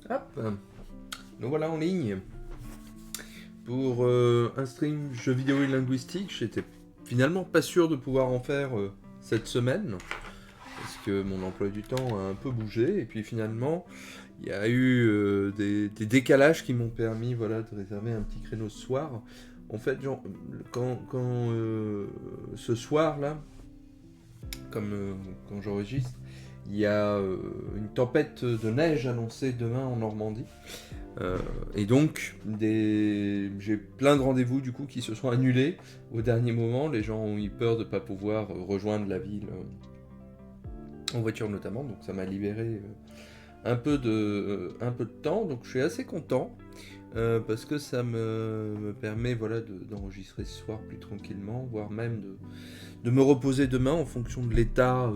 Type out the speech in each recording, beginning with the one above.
Hop, nous voilà en ligne pour un stream jeux vidéo et linguistique. J'étais finalement pas sûr de pouvoir en faire cette semaine parce que mon emploi du temps a un peu bougé et puis finalement il y a eu des décalages qui m'ont permis de réserver un petit créneau ce soir. En fait, quand ce soir là, quand j'enregistre, il y a une tempête de neige annoncée demain en Normandie. Et donc, j'ai plein de rendez-vous du coup qui se sont annulés au dernier moment. Les gens ont eu peur de ne pas pouvoir rejoindre la ville en voiture notamment. Donc ça m'a libéré un peu de temps. Donc je suis assez content parce que ça me permet d'enregistrer ce soir plus tranquillement, voire même de me reposer demain en fonction de l'état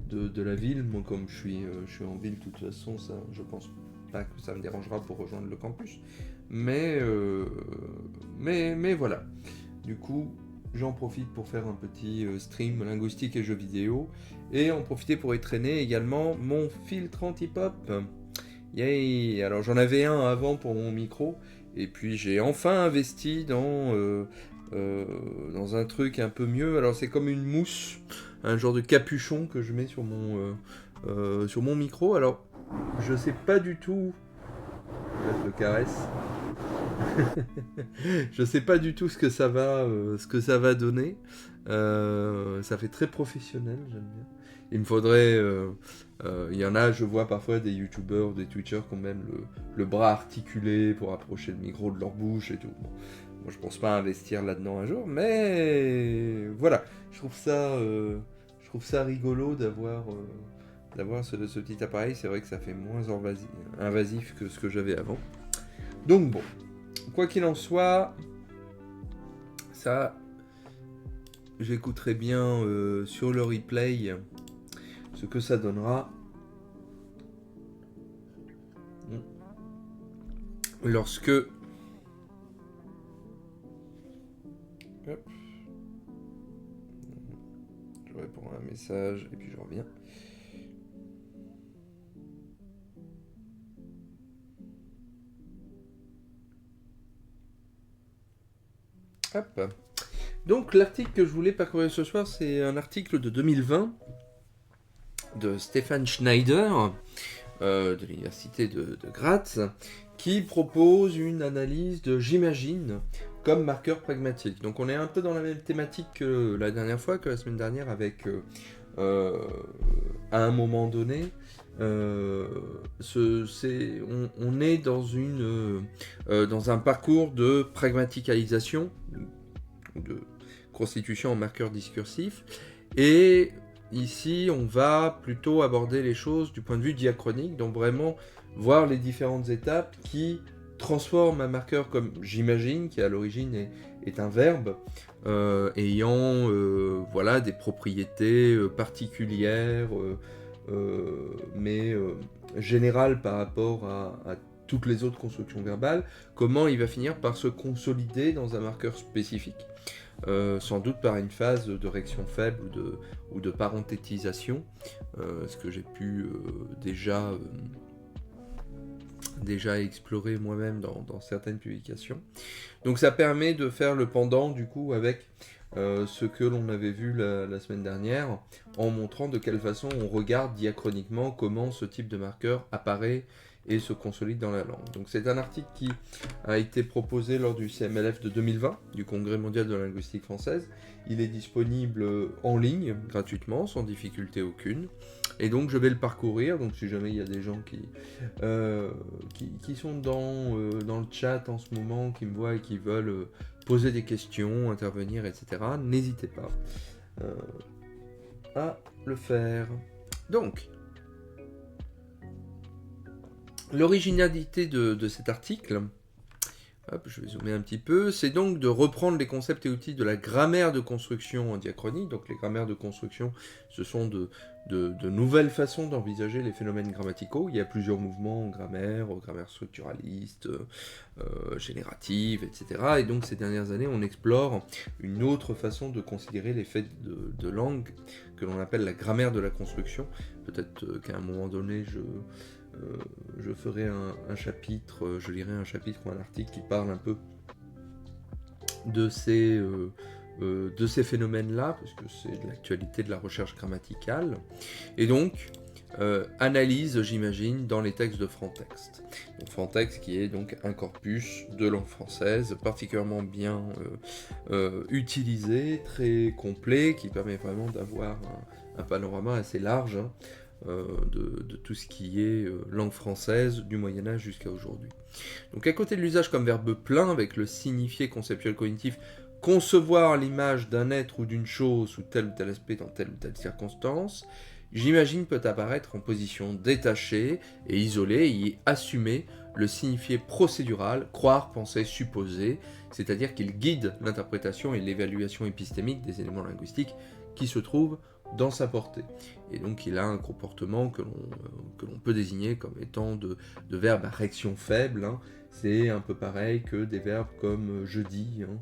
de la ville. Moi, comme je suis en ville, de toute façon, ça, je pense pas que ça me dérangera pour rejoindre le campus. Mais voilà. Du coup, j'en profite pour faire un petit stream linguistique et jeux vidéo. Et en profiter pour étraîner également mon filtre anti-pop. Yay! Alors j'en avais un avant pour mon micro. Et puis j'ai enfin investi dans un truc un peu mieux. Alors c'est comme une mousse, un genre de capuchon que je mets sur mon micro. Alors je sais pas du tout. Je le caresse. Je sais pas du tout ce que ça va donner. Ça fait très professionnel, j'aime bien. Il me faudrait. Il y en a, je vois parfois des youtubeurs, des twitchers qui ont même le bras articulé pour approcher le micro de leur bouche et tout. Bon, moi, je pense pas investir là-dedans un jour, mais voilà. Je trouve ça rigolo d'avoir ce petit appareil. C'est vrai que ça fait moins invasif que ce que j'avais avant. Donc bon, quoi qu'il en soit, ça, j'écouterai bien sur le replay ce que ça donnera lorsque... Hop. Je réponds à un message et puis je reviens. Hop. Donc l'article que je voulais parcourir ce soir, c'est un article de 2020 de Stefan Schneider de l'université de Graz, qui propose une analyse de j'imagine comme marqueur pragmatique. Donc on est un peu dans la même thématique que la dernière fois, que la semaine dernière, avec à un moment donné, on est dans un parcours de pragmaticalisation, de constitution en marqueur discursif, et ici on va plutôt aborder les choses du point de vue diachronique, donc vraiment voir les différentes étapes qui transforment un marqueur comme j'imagine, qui à l'origine est un verbe, ayant des propriétés particulières, mais générales par rapport à toutes les autres constructions verbales, comment il va finir par se consolider dans un marqueur spécifique, sans doute par une phase de réaction faible ou de parenthétisation, ce que j'ai pu déjà explorer moi-même dans certaines publications. Donc ça permet de faire le pendant du coup avec ce que l'on avait vu la semaine dernière, en montrant de quelle façon on regarde diachroniquement comment ce type de marqueur apparaît et se consolide dans la langue. Donc c'est un article qui a été proposé lors du CMLF de 2020, du Congrès mondial de la linguistique française. Il est disponible en ligne, gratuitement, sans difficulté aucune. Et donc je vais le parcourir, donc si jamais il y a des gens qui sont dans le chat en ce moment, qui me voient et qui veulent poser des questions, intervenir, etc., n'hésitez pas à le faire. Donc, l'originalité de cet article, hop, je vais zoomer un petit peu, c'est donc de reprendre les concepts et outils de la grammaire de construction en diachronie. Donc les grammaires de construction, ce sont de nouvelles façons d'envisager les phénomènes grammaticaux. Il y a plusieurs mouvements en grammaire structuraliste, générative, etc. Et donc ces dernières années, on explore une autre façon de considérer les faits de langue que l'on appelle la grammaire de la construction. Peut-être qu'à un moment donné, je ferai un chapitre, je lirai un chapitre ou un article qui parle un peu de ces phénomènes-là, parce que c'est de l'actualité de la recherche grammaticale, et donc analyse, j'imagine, dans les textes de Frantext. Donc, Frantext qui est donc un corpus de langue française particulièrement bien utilisé, très complet, qui permet vraiment d'avoir un panorama assez large de tout ce qui est langue française du Moyen-Âge jusqu'à aujourd'hui. Donc à côté de l'usage comme verbe plein avec le signifié conceptuel cognitif, concevoir l'image d'un être ou d'une chose sous tel ou tel aspect dans telle ou telle circonstance, j'imagine peut apparaître en position détachée et isolée et y assumer le signifié procédural, croire, penser, supposer, c'est-à-dire qu'il guide l'interprétation et l'évaluation épistémique des éléments linguistiques qui se trouvent dans sa portée. Et donc il a un comportement que l'on peut désigner comme étant de verbe à réaction faible, hein. C'est un peu pareil que des verbes comme je dis, hein,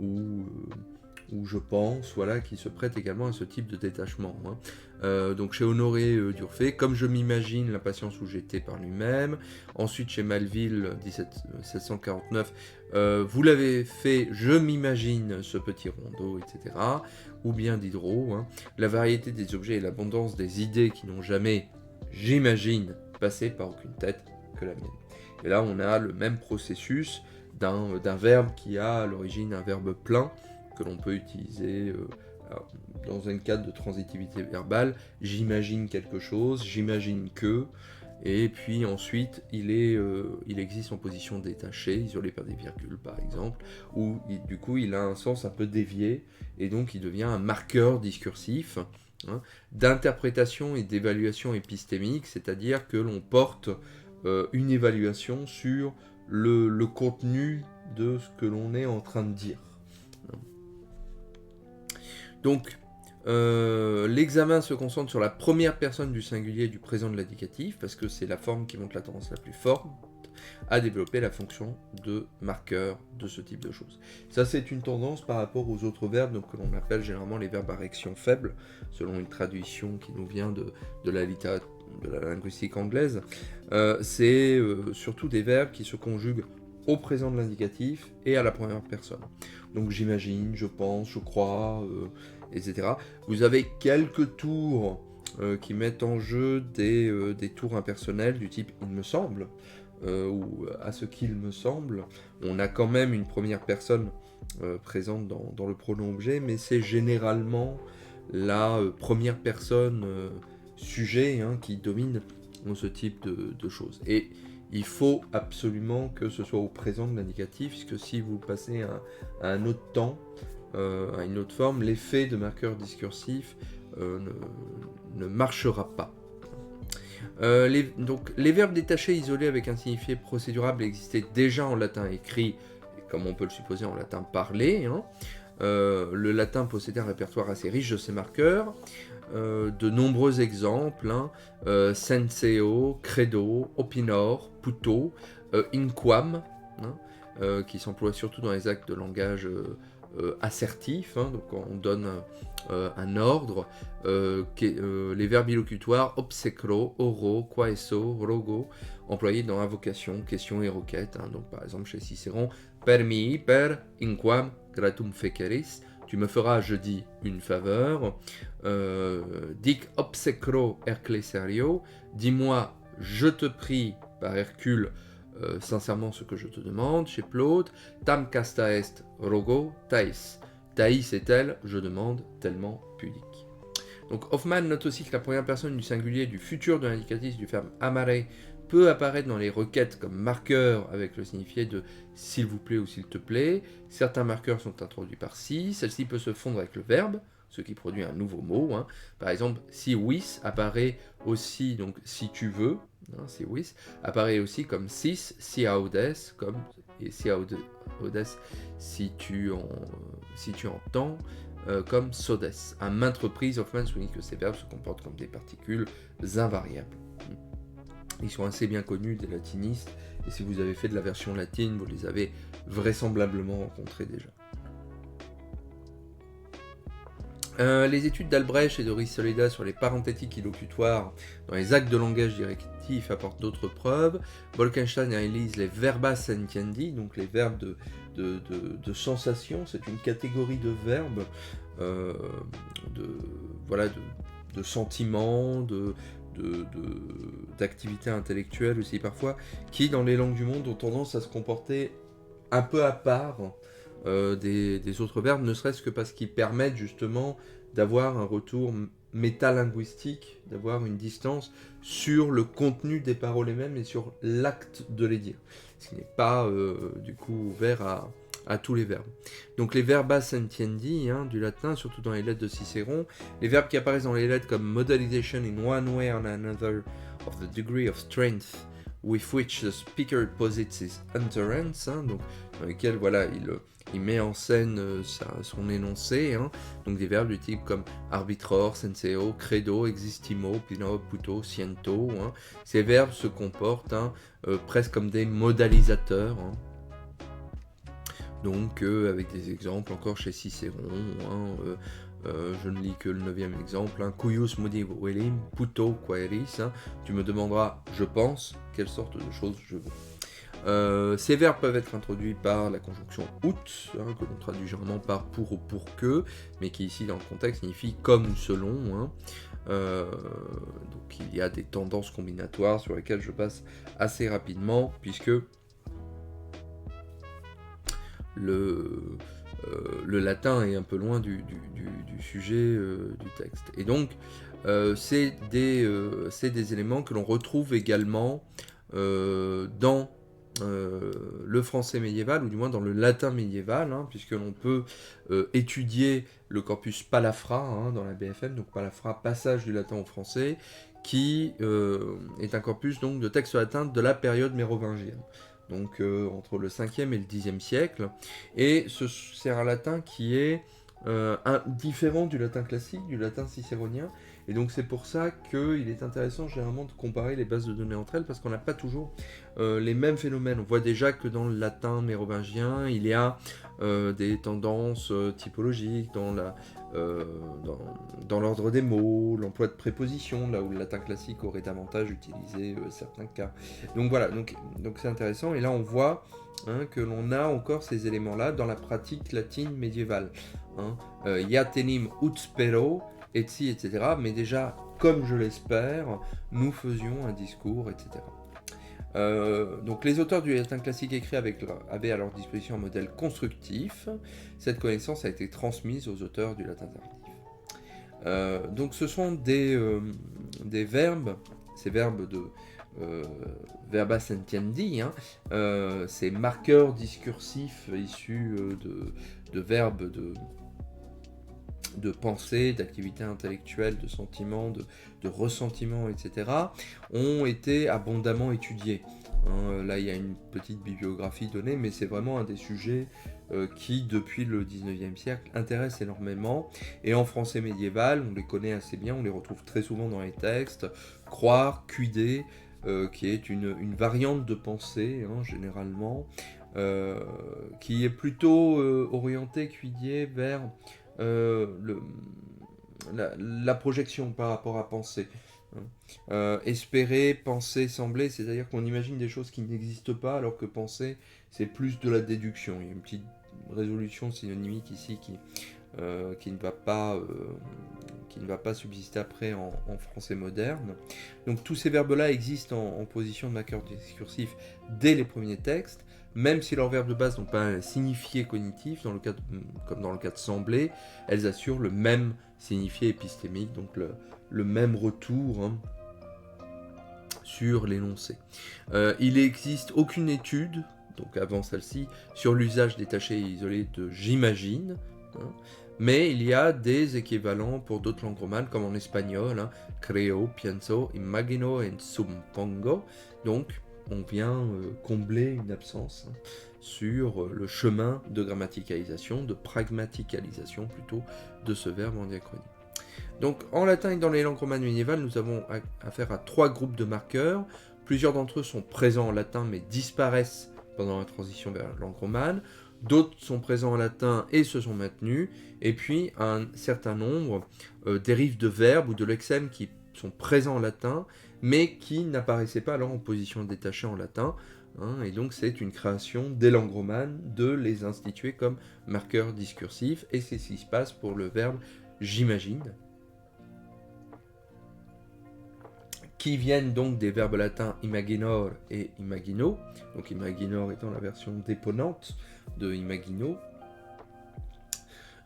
ou je pense, voilà, qui se prêtent également à ce type de détachement, hein. Donc chez Honoré d'Urfé, comme je m'imagine l'impatience où j'étais par lui-même. Ensuite chez Malville, 1749, vous l'avez fait, je m'imagine ce petit rondeau, etc. Ou bien Diderot, hein, la variété des objets et l'abondance des idées qui n'ont jamais, j'imagine, passé par aucune tête que la mienne. Et là on a le même processus d'un verbe qui a à l'origine un verbe plein, que l'on peut utiliser dans un cadre de transitivité verbale. J'imagine quelque chose, j'imagine que, et puis ensuite il existe en position détachée, isolé par des virgules par exemple, où du coup il a un sens un peu dévié, et donc il devient un marqueur discursif, hein, d'interprétation et d'évaluation épistémique, c'est-à-dire que l'on porte une évaluation sur le contenu de ce que l'on est en train de dire. Donc, l'examen se concentre sur la première personne du singulier du présent de l'indicatif, parce que c'est la forme qui montre la tendance la plus forte à développer la fonction de marqueur de ce type de choses. Ça, c'est une tendance par rapport aux autres verbes, donc, que l'on appelle généralement les verbes à réaction faible, selon une traduction qui nous vient de la littérature, de la linguistique anglaise. C'est surtout des verbes qui se conjuguent au présent de l'indicatif et à la première personne. Donc j'imagine, je pense, je crois, etc. Vous avez quelques tours qui mettent en jeu des tours impersonnels du type il me semble, ou à ce qu'il me semble. On a quand même une première personne présente dans le pronom objet, mais c'est généralement la première personne sujet, hein, qui domine ce type de choses. Et il faut absolument que ce soit au présent de l'indicatif, puisque si vous passez à un autre temps, à une autre forme, l'effet de marqueur discursif ne marchera pas. Donc, les verbes détachés isolés avec un signifié procédurable existaient déjà en latin écrit, comme on peut le supposer en latin parlé, hein. Le latin possédait un répertoire assez riche de ces marqueurs. De nombreux exemples, hein, senseo, credo, opinor, puto, inquam, hein, qui s'emploie surtout dans les actes de langage assertif, hein, donc on donne un ordre, les verbes illocutoires obsecro, oro, quaeso, rogo, employés dans invocation, question et requête, hein, donc par exemple chez Cicéron, permii per inquam gratum feceris, tu me feras jeudi une faveur, dic obsecro Herclesario, dis-moi je te prie par Hercule sincèrement ce que je te demande, chez Plaute, tam casta est rogo Thais, Thaïs est-elle, je demande, tellement pudique. Donc Hoffmann note aussi que la première personne du singulier du futur de l'indicatif du verbe amare peut apparaître dans les requêtes comme marqueur avec le signifié de s'il vous plaît ou s'il te plaît. Certains marqueurs sont introduits par si, celle-ci peut se fondre avec le verbe, ce qui produit un nouveau mot, hein. Par exemple, si vis apparaît aussi, donc si tu veux, hein, si vis, apparaît aussi comme sis, si audes, comme, et si audes, si tu entends, comme sodes. À maintes reprises, Hoffmann souligne que ces verbes se comportent comme des particules invariables. Ils sont assez bien connus des latinistes, et si vous avez fait de la version latine, vous les avez vraisemblablement rencontrés déjà. Les études d'Albrecht et de Risoleda sur les parenthétiques illocutoires dans les actes de langage directif apportent d'autres preuves. Bolkenstein réalise les verba sentiendi, donc les verbes de sensation. C'est une catégorie de verbes, de sentiments, d'activités intellectuelles aussi parfois, qui dans les langues du monde ont tendance à se comporter un peu à part des autres verbes, ne serait-ce que parce qu'ils permettent justement d'avoir un retour métalinguistique, d'avoir une distance sur le contenu des paroles elles-mêmes et sur l'acte de les dire, ce qui n'est pas du coup ouvert à tous les verbes. Donc les verba sentiendi, du latin, surtout dans les lettres de Cicéron, les verbes qui apparaissent dans les lettres comme modalization in one way or another of the degree of strength with which the speaker posits his utterance, donc dans lesquels il met en scène son énoncé, donc des verbes du type comme arbitror, senseo, credo, existimo, pino, puto, siento. Ces verbes se comportent presque comme des modalisateurs. Donc avec des exemples encore chez Cicéron, je ne lis que le 9e exemple, cuius modi velim, puto quaeris, tu me demanderas, je pense, quelle sorte de choses je veux. Ces verbes peuvent être introduits par la conjonction ut, que l'on traduit généralement par pour ou pour que, mais qui ici dans le contexte signifie comme ou selon. Donc il y a des tendances combinatoires sur lesquelles je passe assez rapidement, puisque le latin est un peu loin du sujet du texte. Et donc, c'est des éléments que l'on retrouve également dans le français médiéval, ou du moins dans le latin médiéval, puisque l'on peut étudier le corpus Palafra dans la BFM, donc Palafra, passage du latin au français, qui est un corpus donc, de textes latins de la période mérovingienne. Donc entre le 5e et le 10e siècle, et c'est un latin qui est différent du latin classique, du latin cicéronien, et donc c'est pour ça qu'il est intéressant généralement de comparer les bases de données entre elles, parce qu'on n'a pas toujours les mêmes phénomènes. On voit déjà que dans le latin mérovingien, il y a des tendances typologiques dans l'ordre des mots, l'emploi de prépositions, là où le latin classique aurait davantage utilisé certains cas. Donc voilà, donc c'est intéressant, et là on voit que l'on a encore ces éléments-là dans la pratique latine médiévale. Iatenim ut spero, etc. Mais déjà, comme je l'espère, nous faisions un discours, etc. Donc les auteurs du latin classique écrit avaient à leur disposition un modèle constructif. Cette connaissance a été transmise aux auteurs du latin tardif. Donc ce sont des verbes, ces verbes de verba sentiendi, ces marqueurs discursifs issus de verbes de pensée, d'activité intellectuelle, de sentiments, de ressentiments, etc., ont été abondamment étudiés. Là, il y a une petite bibliographie donnée, mais c'est vraiment un des sujets qui, depuis le 19e siècle, intéresse énormément. Et en français médiéval, on les connaît assez bien, on les retrouve très souvent dans les textes. Croire, cuider, qui est une variante de pensée, généralement, qui est plutôt orientée, cuidier, vers la projection par rapport à penser. Espérer, penser, sembler, c'est-à-dire qu'on imagine des choses qui n'existent pas, alors que penser, c'est plus de la déduction. Il y a une petite résolution synonymique ici qui ne va pas subsister après en français moderne. Donc tous ces verbes-là existent en position de marqueur discursif dès les premiers textes, même si leurs verbes de base n'ont pas un signifié cognitif, comme dans le cas de sembler, elles assurent le même signifié épistémique, donc le même retour sur l'énoncé. Il n'existe aucune étude, donc avant celle-ci, sur l'usage détaché et isolé de j'imagine, mais il y a des équivalents pour d'autres langues romanes, comme en espagnol, creo, pienso, imagino et suppongo. Donc, on vient combler une absence sur le chemin de grammaticalisation, de pragmaticalisation plutôt, de ce verbe en diachronie. Donc, en latin et dans les langues romanes médiévales, nous avons affaire à 3 groupes de marqueurs. Plusieurs d'entre eux sont présents en latin, mais disparaissent pendant la transition vers la langue romane. d'autres sont présents en latin et se sont maintenus, et puis un certain nombre dérivent de verbes ou de lexèmes qui sont présents en latin, mais qui n'apparaissaient pas alors en position détachée en latin, hein, et donc c'est une création des langues romanes de les instituer comme marqueurs discursifs, et c'est ce qui se passe pour le verbe « j'imagine », qui viennent donc des verbes latins imaginor et imagino, donc imaginor étant la version déponente de imagino,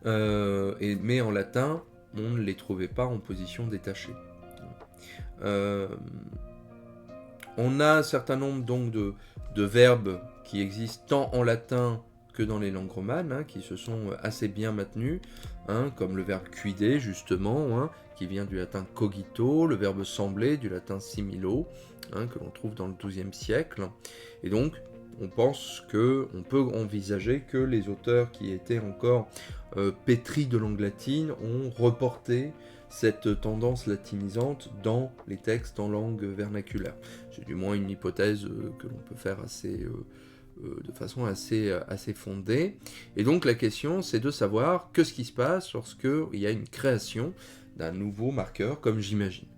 mais en latin, on ne les trouvait pas en position détachée. On a un certain nombre donc de verbes qui existent tant en latin que dans les langues romanes, hein, qui se sont assez bien maintenus, hein, comme le verbe cuider justement, hein, qui vient du latin cogito, le verbe sembler du latin similo, hein, que l'on trouve dans le XIIe siècle. Et donc, on pense qu'on peut envisager que les auteurs qui étaient encore pétris de langue latine ont reporté cette tendance latinisante dans les textes en langue vernaculaire. C'est du moins une hypothèse que l'on peut faire de façon assez fondée. Et donc la question, c'est de savoir ce qui se passe lorsqu'il y a une création d'un nouveau marqueur, comme j'imagine.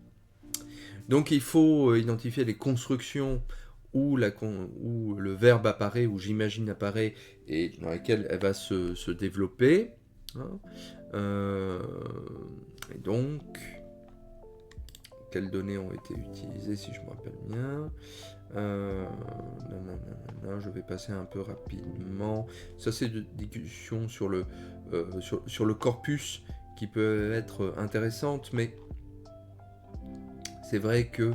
Donc il faut identifier les constructions où le verbe apparaît, où j'imagine apparaît, et dans lesquelles elle va se développer. Hein. Et donc, quelles données ont été utilisées, si je me rappelle bien. Je vais passer un peu rapidement. Ça, c'est des discussions sur le corpus qui peuvent être intéressantes, mais c'est vrai que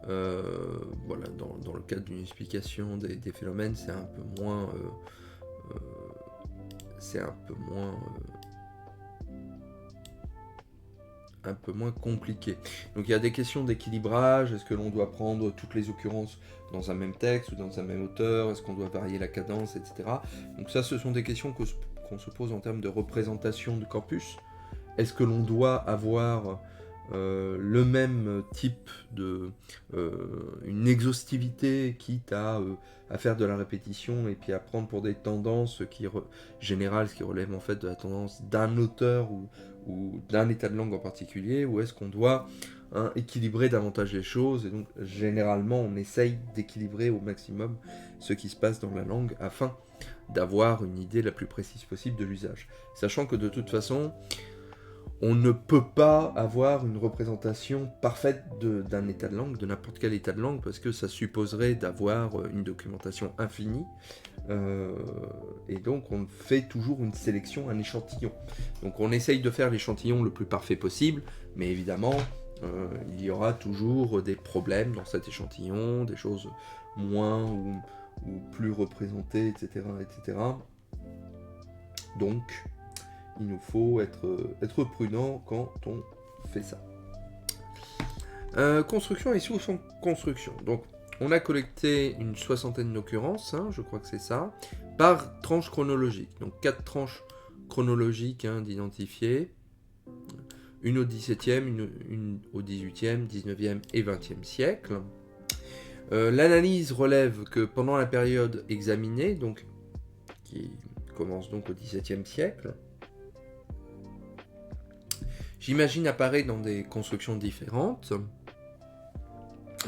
voilà, dans le cadre d'une explication des phénomènes, c'est un peu moins compliqué. Donc il y a des questions d'équilibrage, est-ce que l'on doit prendre toutes les occurrences dans un même texte ou dans un même auteur, est-ce qu'on doit varier la cadence, etc. Donc ça, ce sont des questions qu'on se pose en termes de représentation du corpus. Est-ce que l'on doit avoir le même type une exhaustivité, quitte à faire de la répétition et puis à prendre pour des tendances générales, ce qui relève en fait de la tendance d'un auteur ou d'un état de langue en particulier, ou est-ce qu'on doit équilibrer davantage les choses, et donc généralement on essaye d'équilibrer au maximum ce qui se passe dans la langue afin d'avoir une idée la plus précise possible de l'usage. Sachant que de toute façon, on ne peut pas avoir une représentation parfaite d'un état de langue, de n'importe quel état de langue, parce que ça supposerait d'avoir une documentation infinie, et donc on fait toujours une sélection, un échantillon. Donc on essaye de faire l'échantillon le plus parfait possible, mais évidemment, il y aura toujours des problèmes dans cet échantillon, des choses moins ou plus représentées, etc., etc. Donc, il nous faut être prudent quand on fait ça. Construction et sous-construction. Donc, on a collecté une 60aine d'occurrences, hein, je crois que c'est ça, par tranche chronologique. Donc, 4 tranches chronologiques d'identifier. Une au XVIIe, une au XVIIIe, XIXe et XXe siècle. L'analyse relève que pendant la période examinée, donc, qui commence donc au XVIIe siècle, j'imagine apparaît dans des constructions différentes,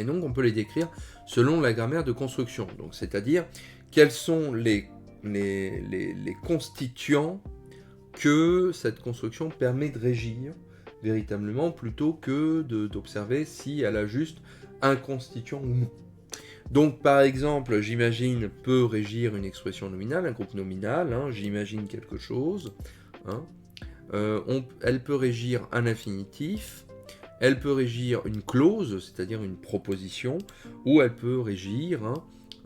et donc on peut les décrire selon la grammaire de construction. Donc, c'est-à-dire quels sont les constituants que cette construction permet de régir véritablement, plutôt que d'observer si elle a juste un constituant ou non. Donc par exemple, j'imagine peut régir une expression nominale, un groupe nominal, hein, j'imagine quelque chose, hein. Elle peut régir un infinitif, elle peut régir une clause, c'est-à-dire une proposition, ou elle peut régir,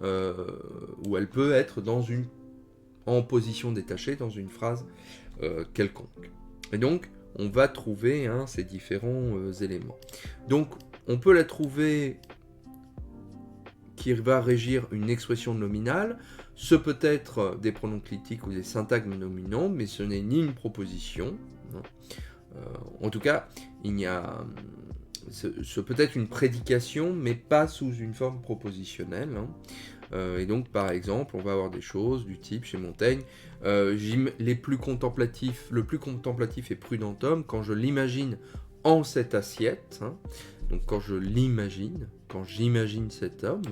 ou elle peut être en position détachée dans une phrase quelconque. Et donc, on va trouver ces différents éléments. Donc, on peut la trouver qui va régir une expression nominale. Ce peut être des pronoms clitiques ou des syntagmes nominaux, mais ce n'est ni une proposition. En tout cas, c'est peut-être une prédication, mais pas sous une forme propositionnelle. Hein. Et donc, par exemple, on va avoir des choses du type, chez Montaigne, le plus contemplatif et prudent homme, quand je l'imagine en cette assiette, hein, donc quand j'imagine cet homme,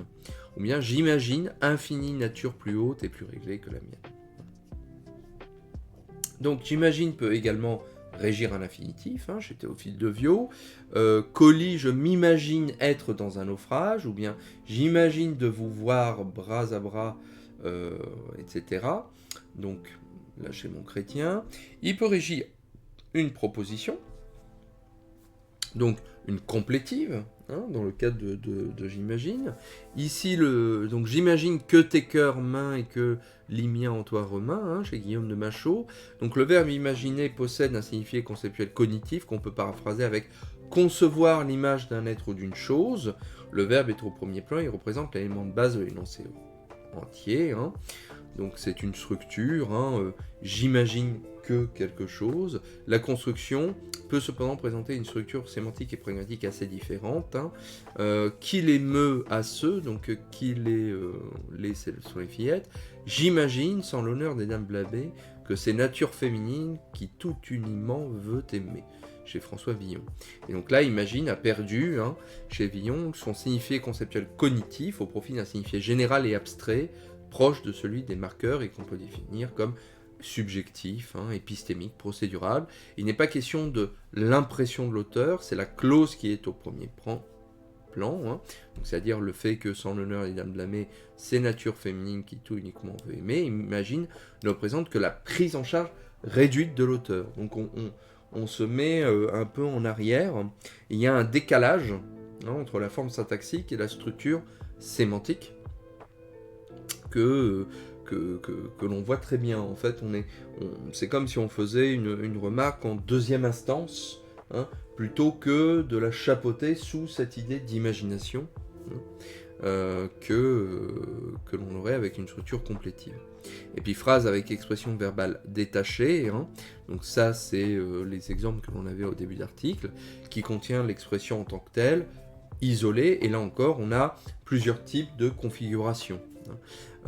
ou bien j'imagine infinie nature plus haute et plus réglée que la mienne. Donc, j'imagine peut également régir un infinitif, hein, chez Théophile de Viau. Colis, je m'imagine être dans un naufrage, ou bien j'imagine de vous voir bras à bras, etc. Donc, là, chez mon chrétien. Il peut régir une proposition, donc une complétive, hein, dans le cadre de j'imagine. Ici, donc j'imagine que tes cœurs mains et que l'imien en toi remain, hein, chez Guillaume de Machaut. Donc le verbe imaginer possède un signifié conceptuel cognitif qu'on peut paraphraser avec concevoir l'image d'un être ou d'une chose. Le verbe est au premier plan, il représente l'élément de base de l'énoncé entier. Hein. Donc c'est une structure, hein, j'imagine que quelque chose. La construction peut cependant présenter une structure sémantique et pragmatique assez différente. Hein. Qu'il émeut à ceux, donc qu'il les sont les fillettes. J'imagine, sans l'honneur des dames blabées, que c'est nature féminine qui tout uniment veut aimer. Chez François Villon. Et donc là, imagine a perdu, hein, chez Villon, son signifié conceptuel cognitif au profit d'un signifié général et abstrait, proche de celui des marqueurs et qu'on peut définir comme subjectif, hein, épistémique, procédural. Il n'est pas question de l'impression de l'auteur, c'est la clause qui est au premier plan, hein. C'est-à-dire le fait que sans l'honneur des dames blâmées, c'est nature féminine qui tout uniquement veut aimer, imagine, ne représente que la prise en charge réduite de l'auteur. Donc on se met un peu en arrière, il y a un décalage, hein, entre la forme syntaxique et la structure sémantique, que l'on voit très bien. En fait, c'est comme si on faisait une remarque en deuxième instance, hein, plutôt que de la chapeauter sous cette idée d'imagination, hein, que l'on aurait avec une structure complétive. Et puis phrase avec expression verbale détachée, hein, donc ça c'est les exemples que l'on avait au début d'article, qui contient l'expression en tant que telle, isolée, et là encore on a plusieurs types de configurations.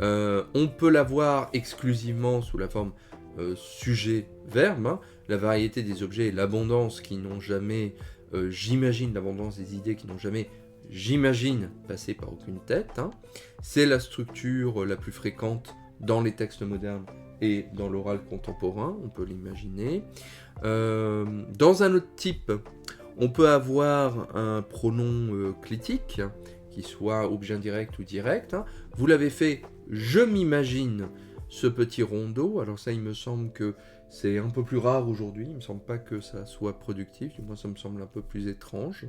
On peut l'avoir exclusivement sous la forme sujet-verbe, hein, la variété des objets et l'abondance qui n'ont jamais, j'imagine, l'abondance des idées qui n'ont jamais, j'imagine, passé par aucune tête. Hein. C'est la structure la plus fréquente dans les textes modernes et dans l'oral contemporain, on peut l'imaginer. Dans un autre type, on peut avoir un pronom clitique, qui soit objet indirect ou direct. Hein. Vous l'avez fait, je m'imagine ce petit rondeau. Alors ça, il me semble que c'est un peu plus rare aujourd'hui. Il me semble pas que ça soit productif. Du moins, ça me semble un peu plus étrange.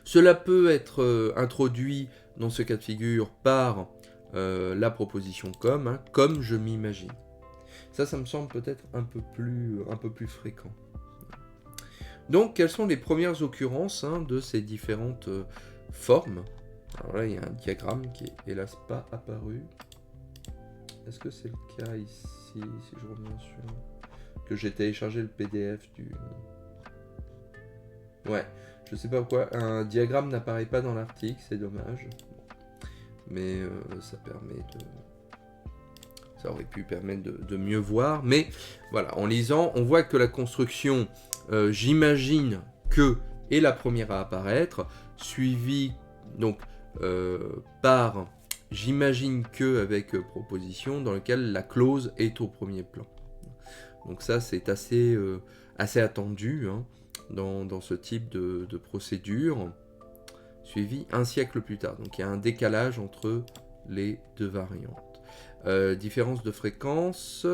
Cela peut être introduit dans ce cas de figure par la proposition comme, hein, comme je m'imagine. Ça me semble peut-être un peu plus fréquent. Donc, quelles sont les premières occurrences, hein, de ces différentes formes? Alors là, il y a un diagramme qui est hélas pas apparu. Est-ce que c'est le cas ici, si je reviens sur... que j'ai téléchargé le PDF du... Ouais, je sais pas pourquoi, un diagramme n'apparaît pas dans l'article, c'est dommage. Mais ça permet de... Ça aurait pu permettre de mieux voir, mais voilà, en lisant, on voit que la construction j'imagine que est la première à apparaître, suivie donc par j'imagine que avec proposition dans lequel la clause est au premier plan. Donc ça c'est assez attendu, hein, dans ce type de procédure, suivi un siècle plus tard. Donc il y a un décalage entre les deux variantes. Différence de fréquence,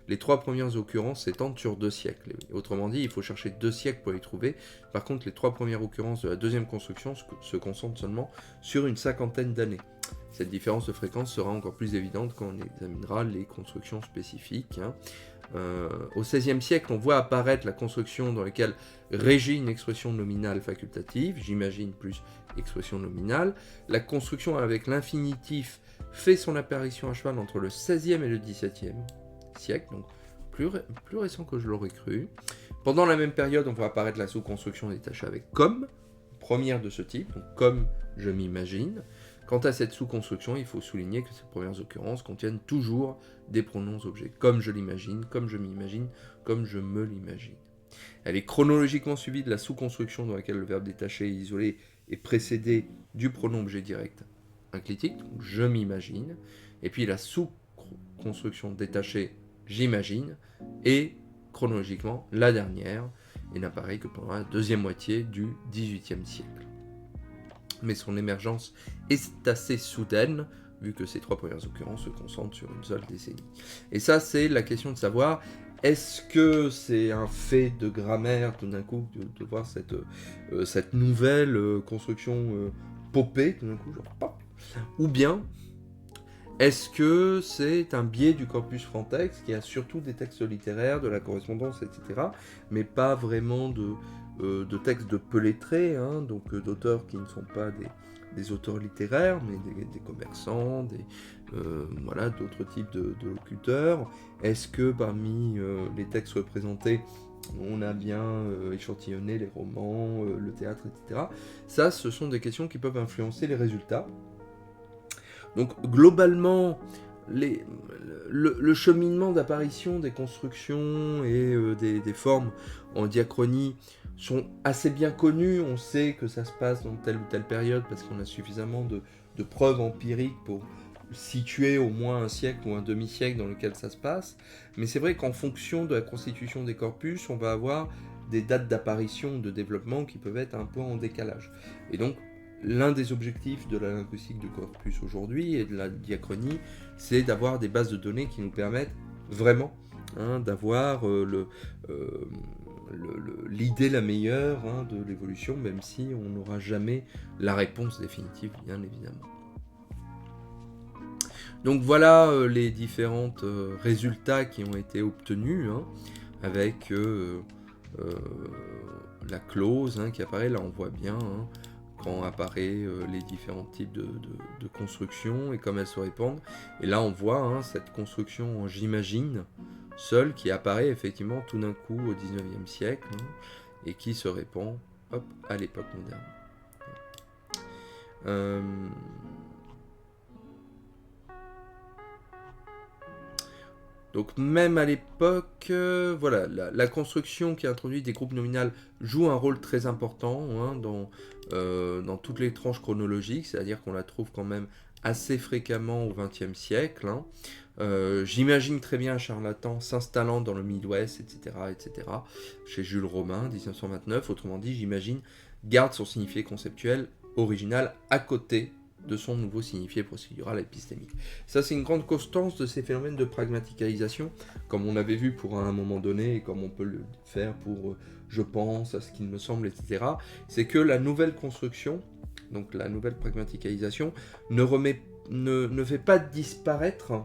les trois premières occurrences s'étendent sur 2 siècles. Autrement dit, il faut chercher 2 siècles pour les trouver. Par contre, les 3 premières occurrences de la deuxième construction se concentrent seulement sur une 50aine d'années. Cette différence de fréquence sera encore plus évidente quand on examinera les constructions spécifiques. Hein. Au XVIe siècle, on voit apparaître la construction dans laquelle régit une expression nominale facultative, j'imagine plus expression nominale. La construction avec l'infinitif fait son apparition à cheval entre le XVIe et le XVIIe siècle, donc plus récent que je l'aurais cru. Pendant la même période, on voit apparaître la sous-construction détachée avec comme, première de ce type, donc comme je m'imagine. Quant à cette sous-construction, il faut souligner que ces premières occurrences contiennent toujours des pronoms objets, comme je l'imagine, comme je m'imagine, comme je me l'imagine. Elle est chronologiquement suivie de la sous-construction dans laquelle le verbe détaché et isolé est précédé du pronom objet direct inclitique, donc je m'imagine, et puis la sous-construction détachée j'imagine, et chronologiquement la dernière, et n'apparaît que pendant la deuxième moitié du XVIIIe siècle. Mais son émergence est assez soudaine, vu que ces trois premières occurrences se concentrent sur une seule décennie. Et ça, c'est la question de savoir, est-ce que c'est un fait de grammaire, tout d'un coup, de voir cette nouvelle construction popée, tout d'un coup, genre pop, ou bien, est-ce que c'est un biais du corpus Frontex qui a surtout des textes littéraires, de la correspondance, etc., mais pas vraiment de textes de peu lettrés, hein, donc d'auteurs qui ne sont pas des auteurs littéraires, mais des commerçants, voilà, d'autres types de locuteurs. Est-ce que parmi les textes représentés, on a bien échantillonné les romans, le théâtre, etc. Ça, ce sont des questions qui peuvent influencer les résultats. Donc globalement, le cheminement d'apparition des constructions et des formes en diachronie sont assez bien connus. On sait que ça se passe dans telle ou telle période parce qu'on a suffisamment de preuves empiriques pour situer au moins un siècle ou un demi-siècle dans lequel ça se passe. Mais c'est vrai qu'en fonction de la constitution des corpus, on va avoir des dates d'apparition, de développement qui peuvent être un peu en décalage. Et donc, l'un des objectifs de la linguistique de corpus aujourd'hui et de la diachronie, c'est d'avoir des bases de données qui nous permettent vraiment d'avoir l'idée la meilleure de l'évolution, même si on n'aura jamais la réponse définitive, bien évidemment. Donc voilà les différents résultats qui ont été obtenus avec la clause qui apparaît, là on voit bien quand apparaît les différents types de constructions et comme elles se répandent. Et là on voit cette construction en j'imagine seule qui apparaît effectivement tout d'un coup au 19e siècle et qui se répand à l'époque moderne. Donc même à l'époque, voilà, la construction qui introduit des groupes nominales joue un rôle très important dans toutes les tranches chronologiques, c'est-à-dire qu'on la trouve quand même assez fréquemment au XXe siècle. J'imagine très bien un charlatan s'installant dans le Midwest, etc., chez Jules Romain, 1929. Autrement dit, j'imagine, garde son signifié conceptuel original à côté de son nouveau signifié procédural épistémique. Ça, c'est une grande constance de ces phénomènes de pragmaticalisation, comme on avait vu pour un moment donné, et comme on peut le faire pour je pense, à ce qu'il me semble, etc. C'est que la nouvelle construction, donc la nouvelle pragmaticalisation, ne fait pas disparaître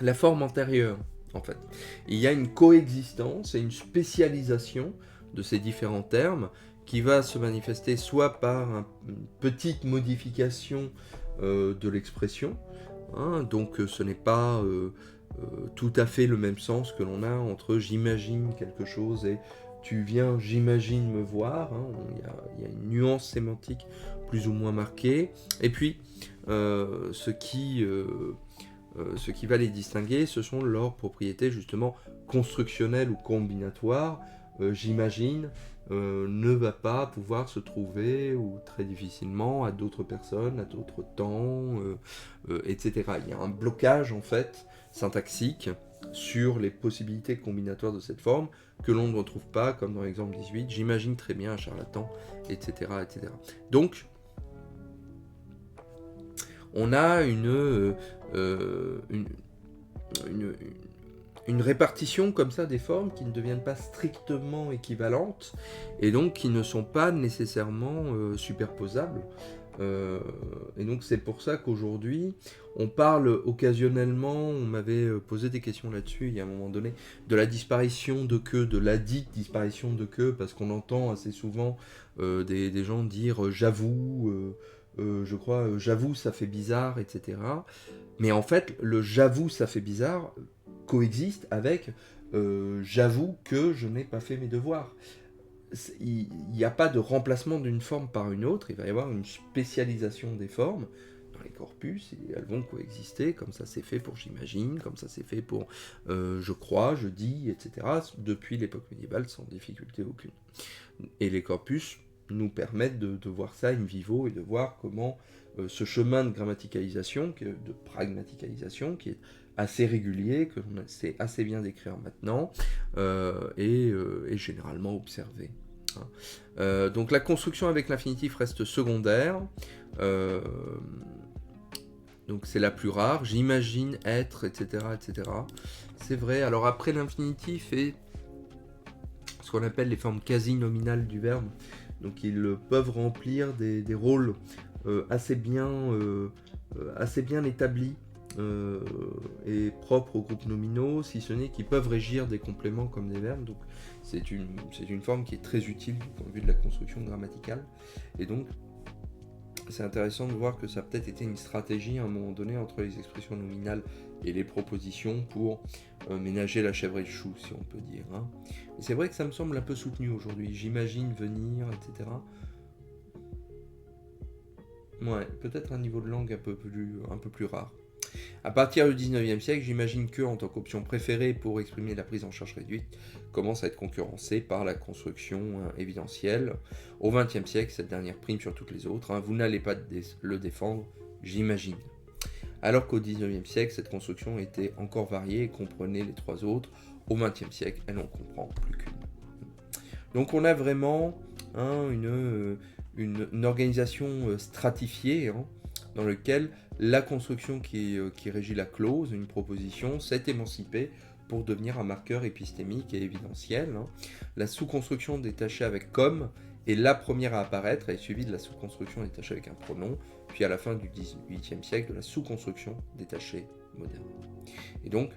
la forme antérieure, en fait. Il y a une coexistence et une spécialisation de ces différents termes qui va se manifester soit par une petite modification de l'expression, donc ce n'est pas tout à fait le même sens que l'on a entre j'imagine quelque chose et tu viens, j'imagine me voir, il y a une nuance sémantique plus ou moins marquée, et puis ce qui va les distinguer, ce sont leurs propriétés justement constructionnelles ou combinatoires. J'imagine ne va pas pouvoir se trouver ou très difficilement à d'autres personnes, à d'autres temps, etc. Il y a un blocage en fait syntaxique sur les possibilités combinatoires de cette forme que l'on ne retrouve pas, comme dans l'exemple 18, j'imagine très bien un charlatan, etc. etc. Donc, on a une répartition comme ça des formes qui ne deviennent pas strictement équivalentes et donc qui ne sont pas nécessairement superposables. Et donc c'est pour ça qu'aujourd'hui on parle occasionnellement, on m'avait posé des questions là-dessus il y a un moment donné, de la disparition de que, de la dite disparition de que, parce qu'on entend assez souvent des gens dire j'avoue, je crois j'avoue ça fait bizarre, etc. Mais en fait le j'avoue ça fait bizarre coexiste avec j'avoue que je n'ai pas fait mes devoirs. Il n'y a pas de remplacement d'une forme par une autre, il va y avoir une spécialisation des formes dans les corpus, et elles vont coexister, comme ça c'est fait pour j'imagine, comme ça c'est fait pour je crois, je dis, etc., depuis l'époque médiévale sans difficulté aucune. Et les corpus nous permettent de voir ça in vivo et de voir comment ce chemin de grammaticalisation, de pragmaticalisation, qui est assez régulier, que l'on sait assez bien décrire maintenant, est généralement observé. Donc la construction avec l'infinitif reste secondaire, donc c'est la plus rare, j'imagine être, etc., etc. C'est vrai, alors après l'infinitif et ce qu'on appelle les formes quasi-nominales du verbe, donc ils peuvent remplir des rôles assez bien établis et propres aux groupes nominaux, si ce n'est qu'ils peuvent régir des compléments comme des verbes. Donc c'est une forme qui est très utile du point de vue de la construction grammaticale. Et donc c'est intéressant de voir que ça a peut-être été une stratégie à un moment donné entre les expressions nominales et les propositions pour ménager la chèvre et le chou, si on peut dire. Hein. Mais c'est vrai que ça me semble un peu soutenu aujourd'hui. J'imagine venir, etc. Ouais, peut-être un niveau de langue un peu plus rare. À partir du 19e siècle, j'imagine que, en tant qu'option préférée pour exprimer la prise en charge réduite, commence à être concurrencée par la construction évidentielle. Au 20e siècle, cette dernière prime sur toutes les autres. Hein. Vous n'allez pas le défendre, j'imagine. Alors qu'au 19e siècle, cette construction était encore variée et comprenait les trois autres. Au 20e siècle, elle n'en comprend plus qu'une. Donc on a vraiment une organisation stratifiée, hein, dans laquelle la construction qui régit la clause, une proposition, s'est émancipée pour devenir un marqueur épistémique et évidentiel. Hein. La sous-construction détachée avec comme est la première à apparaître, et suivie de la sous-construction détachée avec un pronom, puis à la fin du XVIIIe siècle, de la sous-construction détachée moderne. Et donc,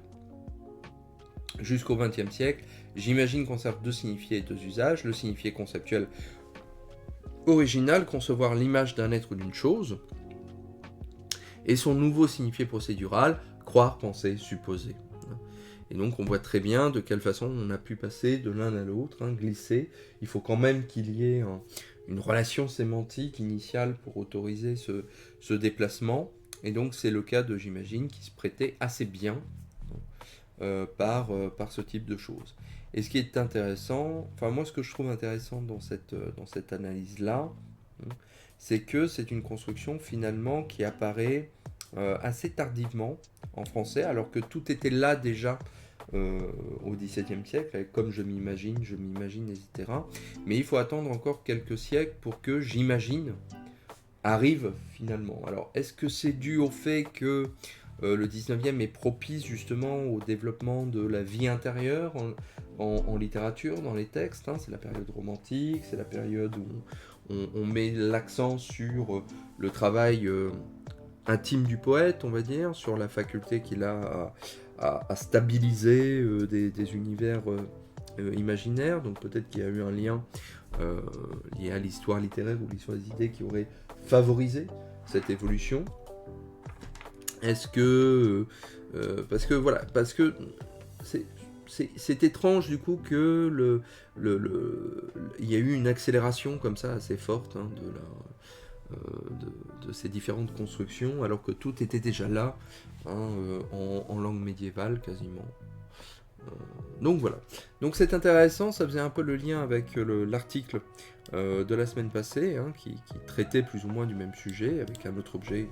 jusqu'au XXe siècle, j'imagine conserve deux signifiés et deux usages. Le signifié conceptuel original, concevoir l'image d'un être ou d'une chose, et son nouveau signifié procédural, croire, penser, supposer. Et donc on voit très bien de quelle façon on a pu passer de l'un à l'autre, hein, glisser. Il faut quand même qu'il y ait une relation sémantique initiale pour autoriser ce déplacement. Et donc c'est le cas de j'imagine qui se prêtait assez bien par ce type de choses. Et ce qui est intéressant, enfin moi ce que je trouve intéressant dans cette analyse-là, c'est que c'est une construction finalement qui apparaît assez tardivement en français, alors que tout était là déjà au XVIIe siècle, avec comme je m'imagine, etc. Mais il faut attendre encore quelques siècles pour que j'imagine arrive finalement. Alors est-ce que c'est dû au fait que le 19e est propice justement au développement de la vie intérieure en littérature, dans les textes, hein, c'est la période romantique, c'est la période où on met l'accent sur le travail intime du poète, on va dire, sur la faculté qu'il a à stabiliser des univers imaginaires, donc peut-être qu'il y a eu un lien lié à l'histoire littéraire ou l'histoire des idées qui aurait favorisé cette évolution. Est-ce que parce que c'est étrange du coup que il y a eu une accélération comme ça assez forte, hein, de ces différentes constructions, alors que tout était déjà là, hein, en langue médiévale quasiment. Donc voilà. Donc c'est intéressant, ça faisait un peu le lien avec l'article de la semaine passée, hein, qui traitait plus ou moins du même sujet, avec un autre objet,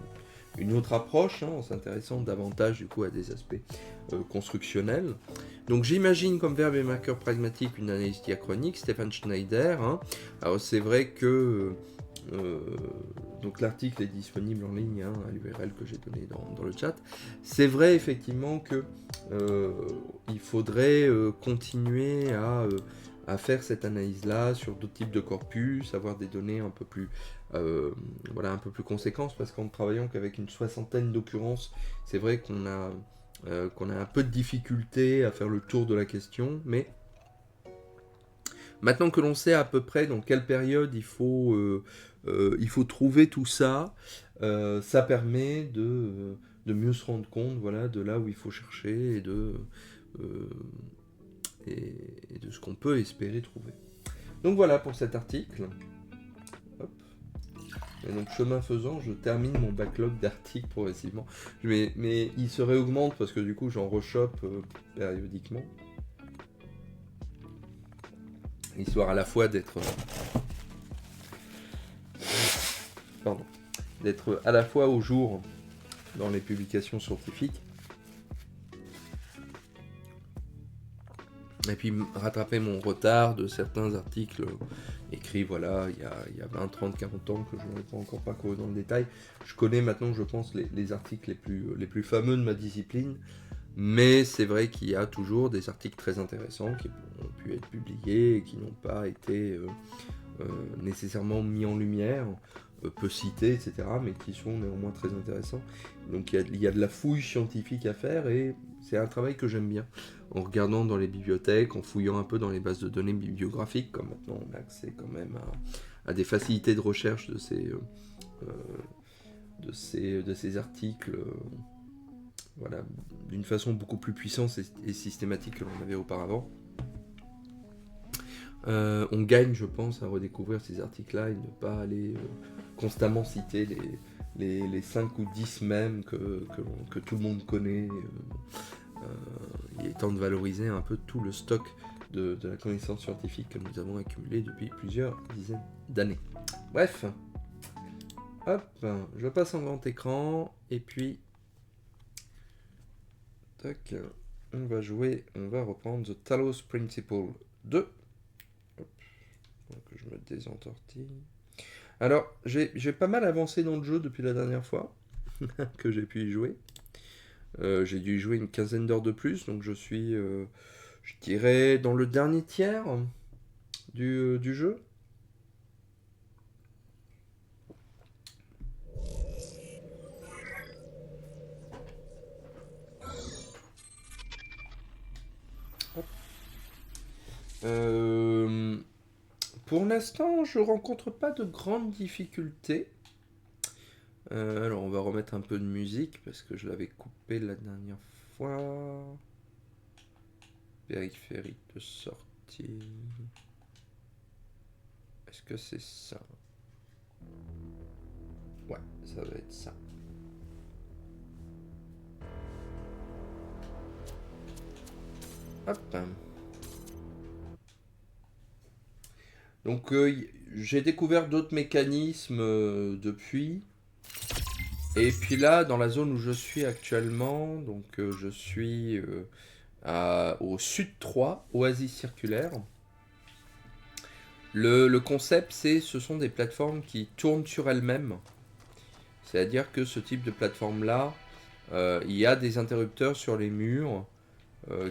une autre approche, hein, en s'intéressant davantage du coup à des aspects constructionnels. Donc j'imagine comme verbe et marqueur pragmatique une analyse diachronique, Stefan Schneider. Hein. Alors c'est vrai que donc l'article est disponible en ligne, hein, à l'URL que j'ai donné dans le chat. C'est vrai effectivement que il faudrait continuer à faire cette analyse-là sur d'autres types de corpus, avoir des données un peu plus conséquentes, parce qu'en ne travaillant qu'avec une soixantaine d'occurrences, c'est vrai qu'on a un peu de difficulté à faire le tour de la question, mais maintenant que l'on sait à peu près dans quelle période il faut trouver tout ça, ça permet de mieux se rendre compte, voilà, de là où il faut chercher et et de ce qu'on peut espérer trouver. Donc voilà pour cet article. Hop. Et donc chemin faisant, je termine mon backlog d'articles progressivement. Mais il se réaugmente parce que du coup j'en rechoppe périodiquement. Histoire à la fois d'être à la fois au jour dans les publications scientifiques et puis rattraper mon retard de certains articles écrits voilà il y a 20, 30, 40 ans que je n'ai pas encore parcouru dans le détail. Je connais maintenant, je pense, les articles les plus fameux de ma discipline, mais c'est vrai qu'il y a toujours des articles très intéressants qui ont pu être publiés et qui n'ont pas été nécessairement mis en lumière, peu cités, etc., mais qui sont néanmoins très intéressants. Donc il y a de la fouille scientifique à faire et c'est un travail que j'aime bien. En regardant dans les bibliothèques, en fouillant un peu dans les bases de données bibliographiques, comme maintenant on a accès quand même à des facilités de recherche de ces articles, voilà, d'une façon beaucoup plus puissante et systématique que l'on avait auparavant. On gagne, je pense, à redécouvrir ces articles-là et ne pas aller constamment citer les 5 ou 10 mêmes que tout le monde connaît. Il est temps de valoriser un peu tout le stock de la connaissance scientifique que nous avons accumulé depuis plusieurs dizaines d'années. Bref, hop, je passe en grand écran et puis tac, on va reprendre The Talos Principle 2. Hop, donc je me désentortille. Alors, j'ai pas mal avancé dans le jeu depuis la dernière fois que j'ai pu y jouer. J'ai dû y jouer une quinzaine d'heures de plus, donc je suis, je dirais, dans le dernier tiers du jeu. Pour l'instant, je rencontre pas de grandes difficultés. Alors, on va remettre un peu de musique parce que je l'avais coupé la dernière fois. Périphérique de sortie. Est-ce que c'est ça? Ouais, ça va être ça. Hop. Donc, j'ai découvert d'autres mécanismes depuis. Et puis là, dans la zone où je suis actuellement, donc je suis au sud 3, oasis circulaire. Le concept, ce sont des plateformes qui tournent sur elles-mêmes. C'est-à-dire que ce type de plateforme-là, il y a des interrupteurs sur les murs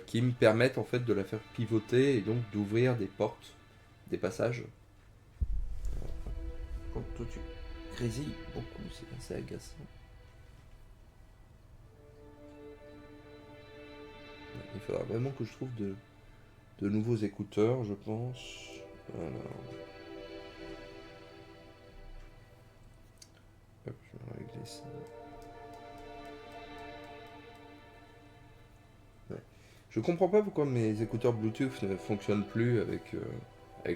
qui me permettent en fait de la faire pivoter et donc d'ouvrir des portes, des passages. Quand toi tu grésilles beaucoup, c'est assez agaçant. Il faudra vraiment que je trouve de nouveaux écouteurs, je pense. Alors... Hop, je vais régler ça. Ouais. Je comprends pas pourquoi mes écouteurs Bluetooth ne fonctionnent plus avec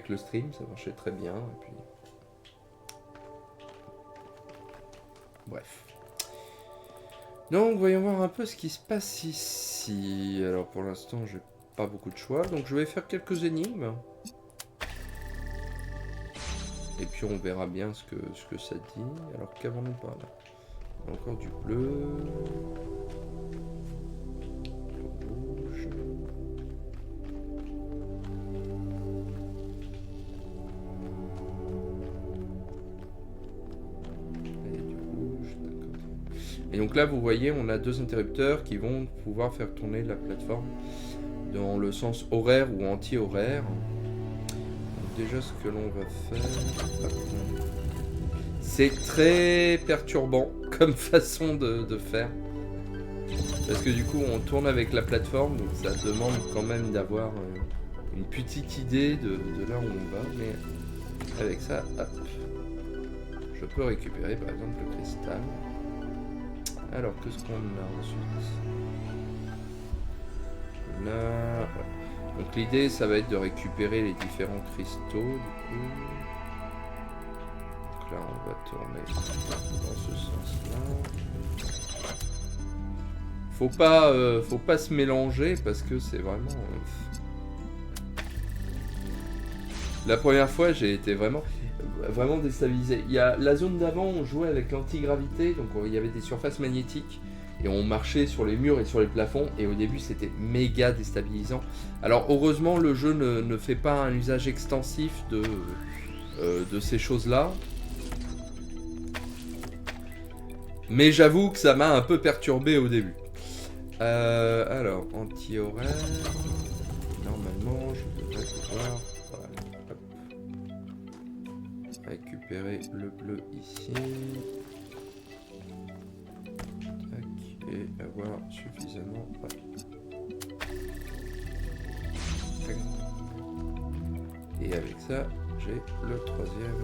le stream, ça marchait très bien. Et puis... Bref. Donc, voyons voir un peu ce qui se passe ici. Alors, pour l'instant, j'ai pas beaucoup de choix. Donc, je vais faire quelques énigmes. Et puis, on verra bien ce que ça dit. Alors, qu'avons-nous par là? Encore du bleu. Rouge. Et donc là, vous voyez, on a deux interrupteurs qui vont pouvoir faire tourner la plateforme dans le sens horaire ou anti-horaire. Donc déjà, ce que l'on va faire... C'est très perturbant comme façon de faire. Parce que du coup, on tourne avec la plateforme, donc ça demande quand même d'avoir une petite idée de là où on va. Mais avec ça, hop, je peux récupérer par exemple le cristal. Alors, qu'est-ce qu'on a ensuite? Là, ouais. Donc l'idée, ça va être de récupérer les différents cristaux, du coup. Donc là, on va tourner dans ce sens-là. Faut pas se mélanger parce que c'est vraiment... La première fois, j'ai été vraiment déstabilisé. Il y a la zone d'avant, on jouait avec l'antigravité, donc il y avait des surfaces magnétiques et on marchait sur les murs et sur les plafonds. Et au début, c'était méga déstabilisant. Alors heureusement, le jeu ne fait pas un usage extensif de ces choses-là. Mais j'avoue que ça m'a un peu perturbé au début. Alors, anti-horaire. Normalement, je devrais pouvoir récupérer le bleu ici. Tac, et avoir suffisamment. Et avec ça, j'ai le troisième.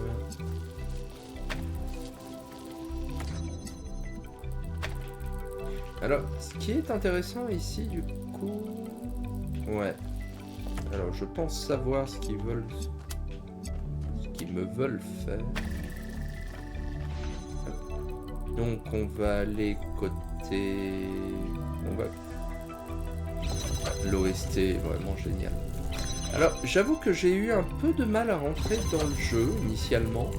Alors, ce qui est intéressant ici, du coup... Ouais. Alors, je pense savoir ce qu'ils veulent... Ce qu'ils me veulent faire. Donc, on va aller côté... On va... L'OST est vraiment génial. Alors, j'avoue que j'ai eu un peu de mal à rentrer dans le jeu, initialement.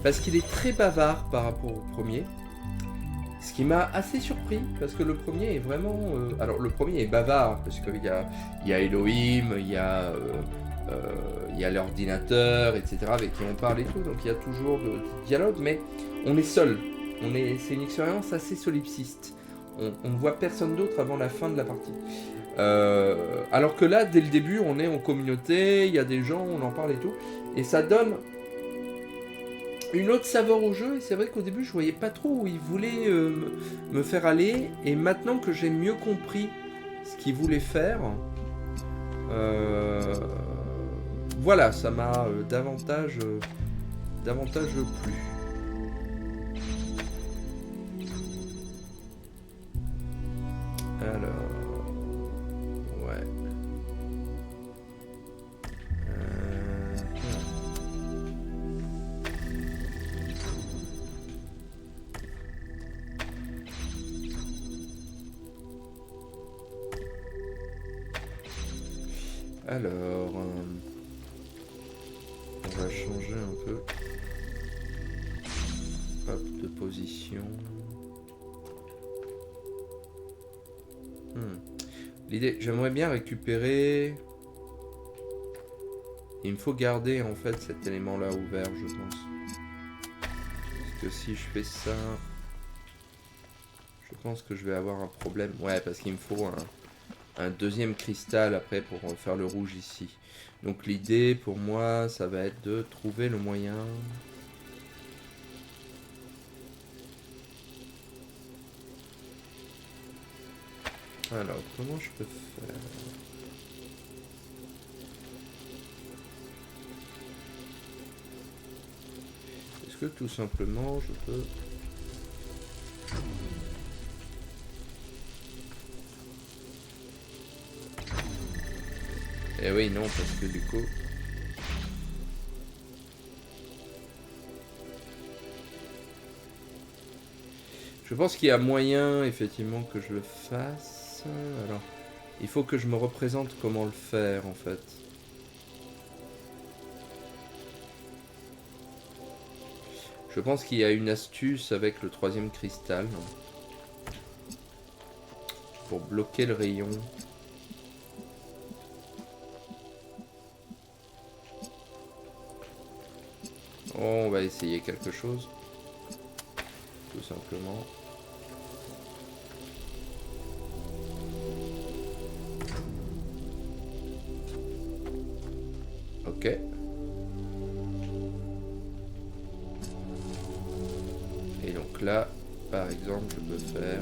Parce qu'il est très bavard par rapport au premier. Ce qui m'a assez surpris, parce que le premier est vraiment... alors, le premier est bavard, parce qu'il y a Elohim, il y a l'ordinateur, etc., avec qui on parle et tout, donc il y a toujours de dialogue, mais on est seul. C'est une expérience assez solipsiste. On ne voit personne d'autre avant la fin de la partie. Alors que là, dès le début, on est en communauté, il y a des gens, on en parle et tout, et ça donne... une autre saveur au jeu, et c'est vrai qu'au début je voyais pas trop où il voulait me faire aller, et maintenant que j'ai mieux compris ce qu'il voulait faire, voilà, ça m'a davantage plu. Alors, ouais. Alors, on va changer un peu. Hop, de position. L'idée, j'aimerais bien récupérer... Il me faut garder en fait cet élément là ouvert, je pense. Parce que si je fais ça... Je pense que je vais avoir un problème. Ouais, parce qu'il me faut un deuxième cristal après pour faire le rouge ici. Donc l'idée pour moi, ça va être de trouver le moyen... Alors, comment je peux faire? Est-ce que tout simplement je peux... Eh oui, non, parce que du coup... Je pense qu'il y a moyen, effectivement, que je le fasse. Alors, il faut que je me représente comment le faire, en fait. Je pense qu'il y a une astuce avec le troisième cristal. Pour bloquer le rayon. Oh, on va essayer quelque chose. Tout simplement. Ok. Et donc là, par exemple, je peux faire...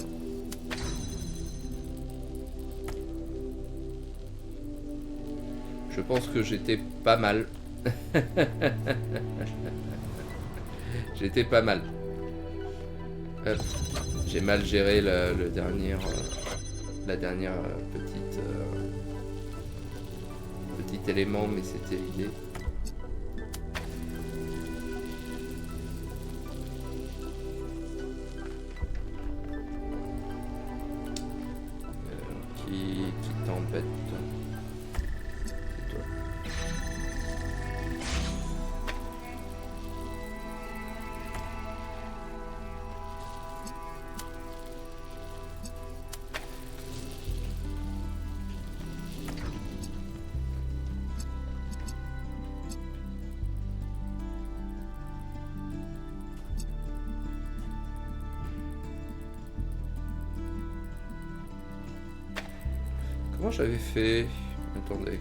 Je pense que j'étais pas mal. J'étais pas mal. J'ai mal géré la dernière petite... petit élément, mais c'était l'idée. Qui t'embête? C'est toi. Comment j'avais fait? Attendez.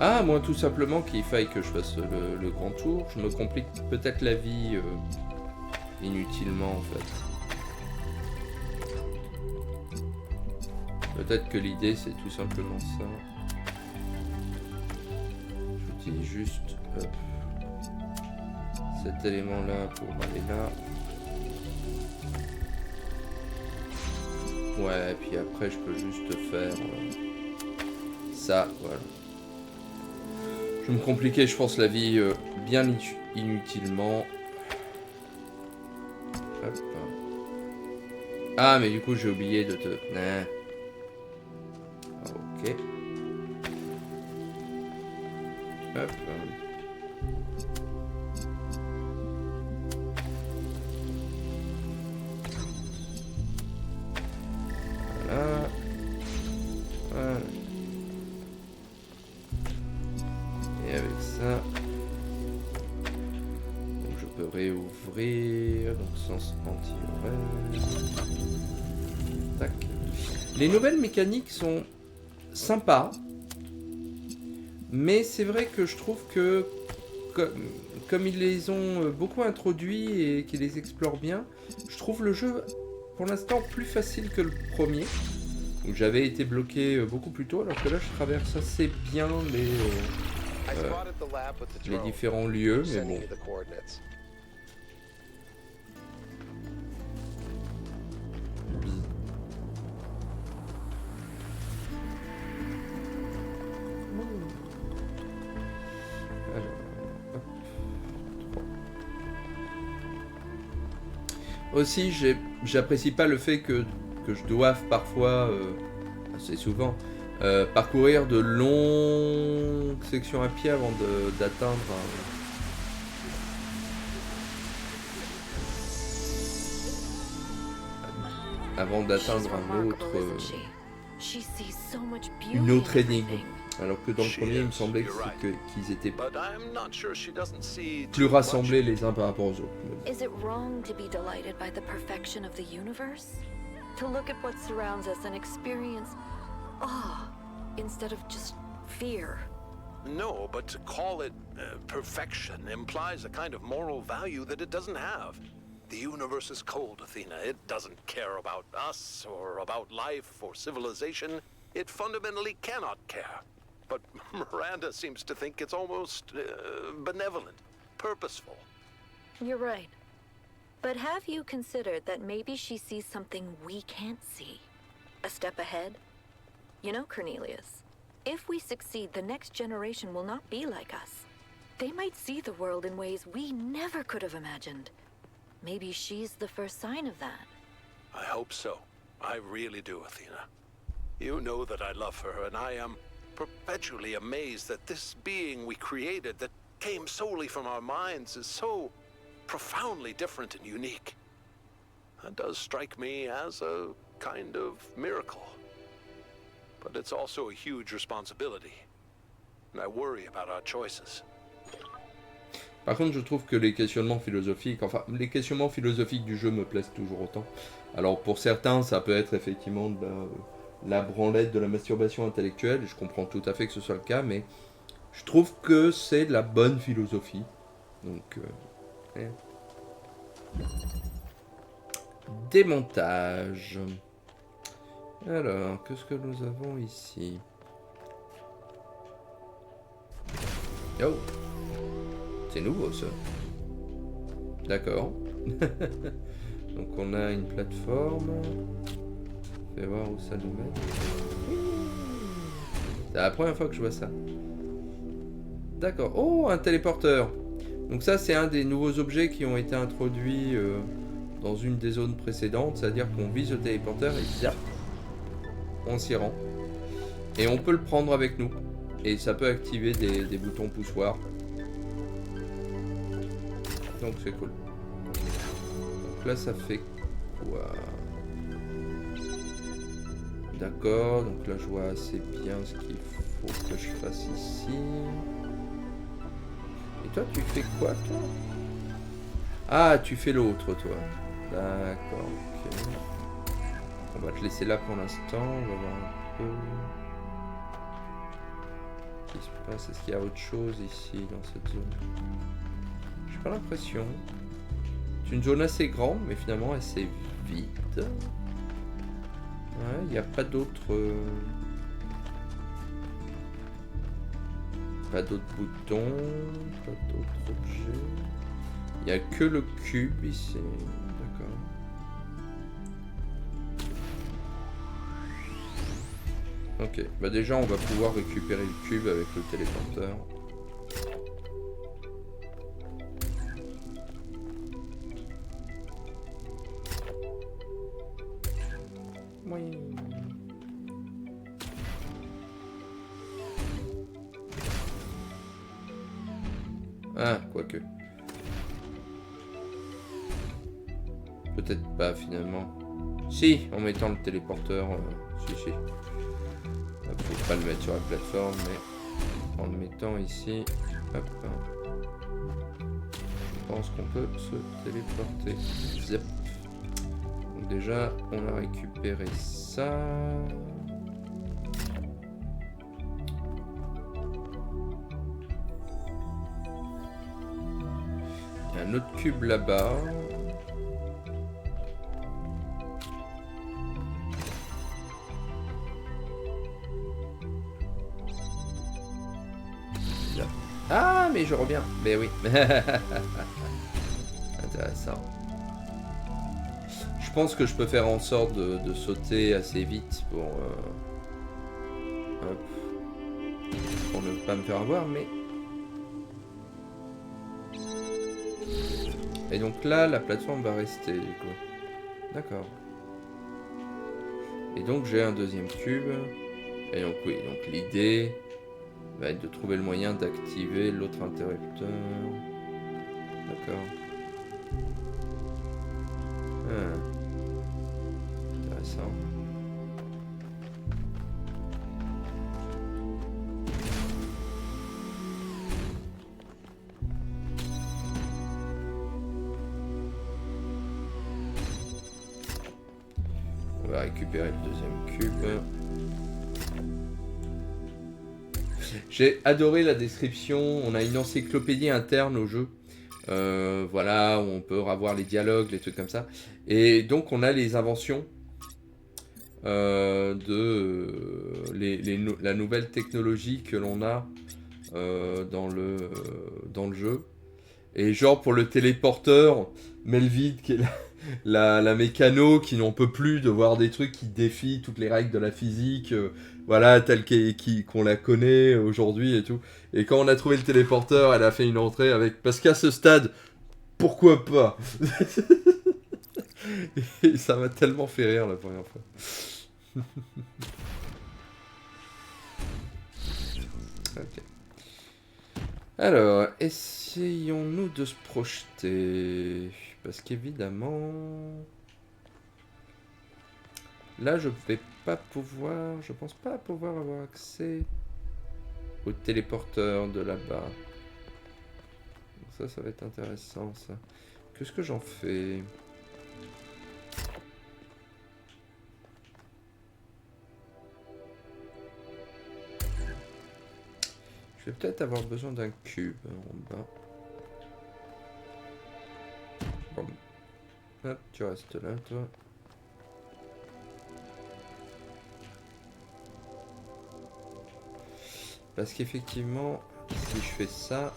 Ah, moi tout simplement qu'il faille que je fasse le grand tour. Je me complique peut-être la vie inutilement en fait. Peut-être que l'idée c'est tout simplement ça. J'utilise juste cet élément là pour aller là. Ouais, puis après je peux juste faire ça, voilà. Je vais me compliquer, je pense, la vie bien inutilement. Hop. Ah, mais du coup, j'ai oublié de te... Nah. Ok. Hop. Voilà. Voilà. Et avec ça, donc je peux réouvrir, donc sens anti-horaire. Tac. Les nouvelles mécaniques sont sympas, mais c'est vrai que je trouve que comme ils les ont beaucoup introduits et qu'ils les explorent bien, je trouve le jeu pour l'instant plus facile que le premier. Donc j'avais été bloqué beaucoup plus tôt, alors que là je traverse assez bien les différents lieux, mais bon. Aussi, j'apprécie pas le fait que je doive parfois, assez souvent, parcourir de longues sections à pied avant d'atteindre un autre, une autre énigme. Alors que dans le premier, il me semblait qu'ils étaient plus rassemblés les uns par rapport aux autres. Is it wrong to be delighted by the perfection of the universe? To look at what surrounds us and experience awe instead of just fear? No, but to call it perfection implies a kind of moral value that it doesn't have. The universe is cold, Athena. It doesn't care about us or about life or civilization. It fundamentally cannot care. But Miranda seems to think it's almost benevolent, purposeful. You're right. But have you considered that maybe she sees something we can't see? A step ahead? You know, Cornelius, if we succeed, the next generation will not be like us. They might see the world in ways we never could have imagined. Maybe she's the first sign of that. I hope so. I really do, Athena. You know that I love her, and I am perpetually amazed that this being we created, that came solely from our minds is so profoundly different and unique. That does strike me as a kind of miracle. But it's also a huge responsibility. And I worry about our choices. Par contre, je trouve que les questionnements philosophiques, enfin, les questionnements philosophiques du jeu me plaisent toujours autant. Alors, pour certains, ça peut être effectivement de la branlette, de la masturbation intellectuelle, et je comprends tout à fait que ce soit le cas, mais je trouve que c'est de la bonne philosophie. Donc, démontage. Alors, qu'est-ce que nous avons ici? Oh, c'est nouveau ça. D'accord. Donc on a une plateforme. Fais voir où ça nous mène. C'est la première fois que je vois ça. D'accord. Oh, un téléporteur. Donc ça, c'est un des nouveaux objets qui ont été introduits dans une des zones précédentes. C'est-à-dire qu'on vise le téléporteur et zap, on s'y rend. Et on peut le prendre avec nous. Et ça peut activer des boutons poussoirs. Donc c'est cool. Donc là, ça fait quoi? D'accord, donc là je vois assez bien ce qu'il faut que je fasse ici. Et toi, tu fais quoi, toi? Ah, tu fais l'autre, toi. D'accord, ok. On va te laisser là pour l'instant. On va voir un peu ce qui se passe. Est-ce qu'il y a autre chose ici, dans cette zone? J'ai pas l'impression. C'est une zone assez grande, mais finalement assez vide. Ouais, il n'y a pas d'autres... Pas d'autres boutons, pas d'autres objets. Il n'y a que le cube ici. D'accord. Ok, bah déjà on va pouvoir récupérer le cube avec le téléporteur. Oui. Ah, quoique. Peut-être pas finalement. Si, en mettant le téléporteur, si. Faut pas le mettre sur la plateforme, mais en le mettant ici, hop. Je pense qu'on peut se téléporter. Zip. Donc déjà, on a récupéré ça. Il y a un autre cube là-bas. Ah, mais je reviens. Ben oui. Intéressant. Je pense que je peux faire en sorte de sauter assez vite pour ne pas me faire avoir, mais... Et donc là, la plateforme va rester, du coup. D'accord. Et donc j'ai un deuxième cube. Et donc oui, donc l'idée va être de trouver le moyen d'activer l'autre interrupteur. D'accord. Intéressant. On va récupérer le deuxième cube. J'ai adoré la description. On a une encyclopédie interne au jeu. Voilà, où on peut avoir les dialogues, les trucs comme ça. Et donc on a les inventions la nouvelle technologie que l'on a dans le jeu. Et genre pour le téléporteur, Melvide qui est la mécano qui n'en peut plus de voir des trucs qui défient toutes les règles de la physique, voilà, telle qu'on la connaît aujourd'hui et tout. Et quand on a trouvé le téléporteur, elle a fait une entrée avec... Parce qu'à ce stade, pourquoi pas? Et ça m'a tellement fait rire la première fois. Ok. Alors, essayons-nous de se projeter. Parce qu'évidemment... Là, je vais pas pouvoir... Je pense pas pouvoir avoir accès au téléporteur de là-bas. Ça va être intéressant, ça. Qu'est-ce que j'en fais? Je vais peut-être avoir besoin d'un cube en bas. Bon. Hop, tu restes là, toi. Parce qu'effectivement, si je fais ça...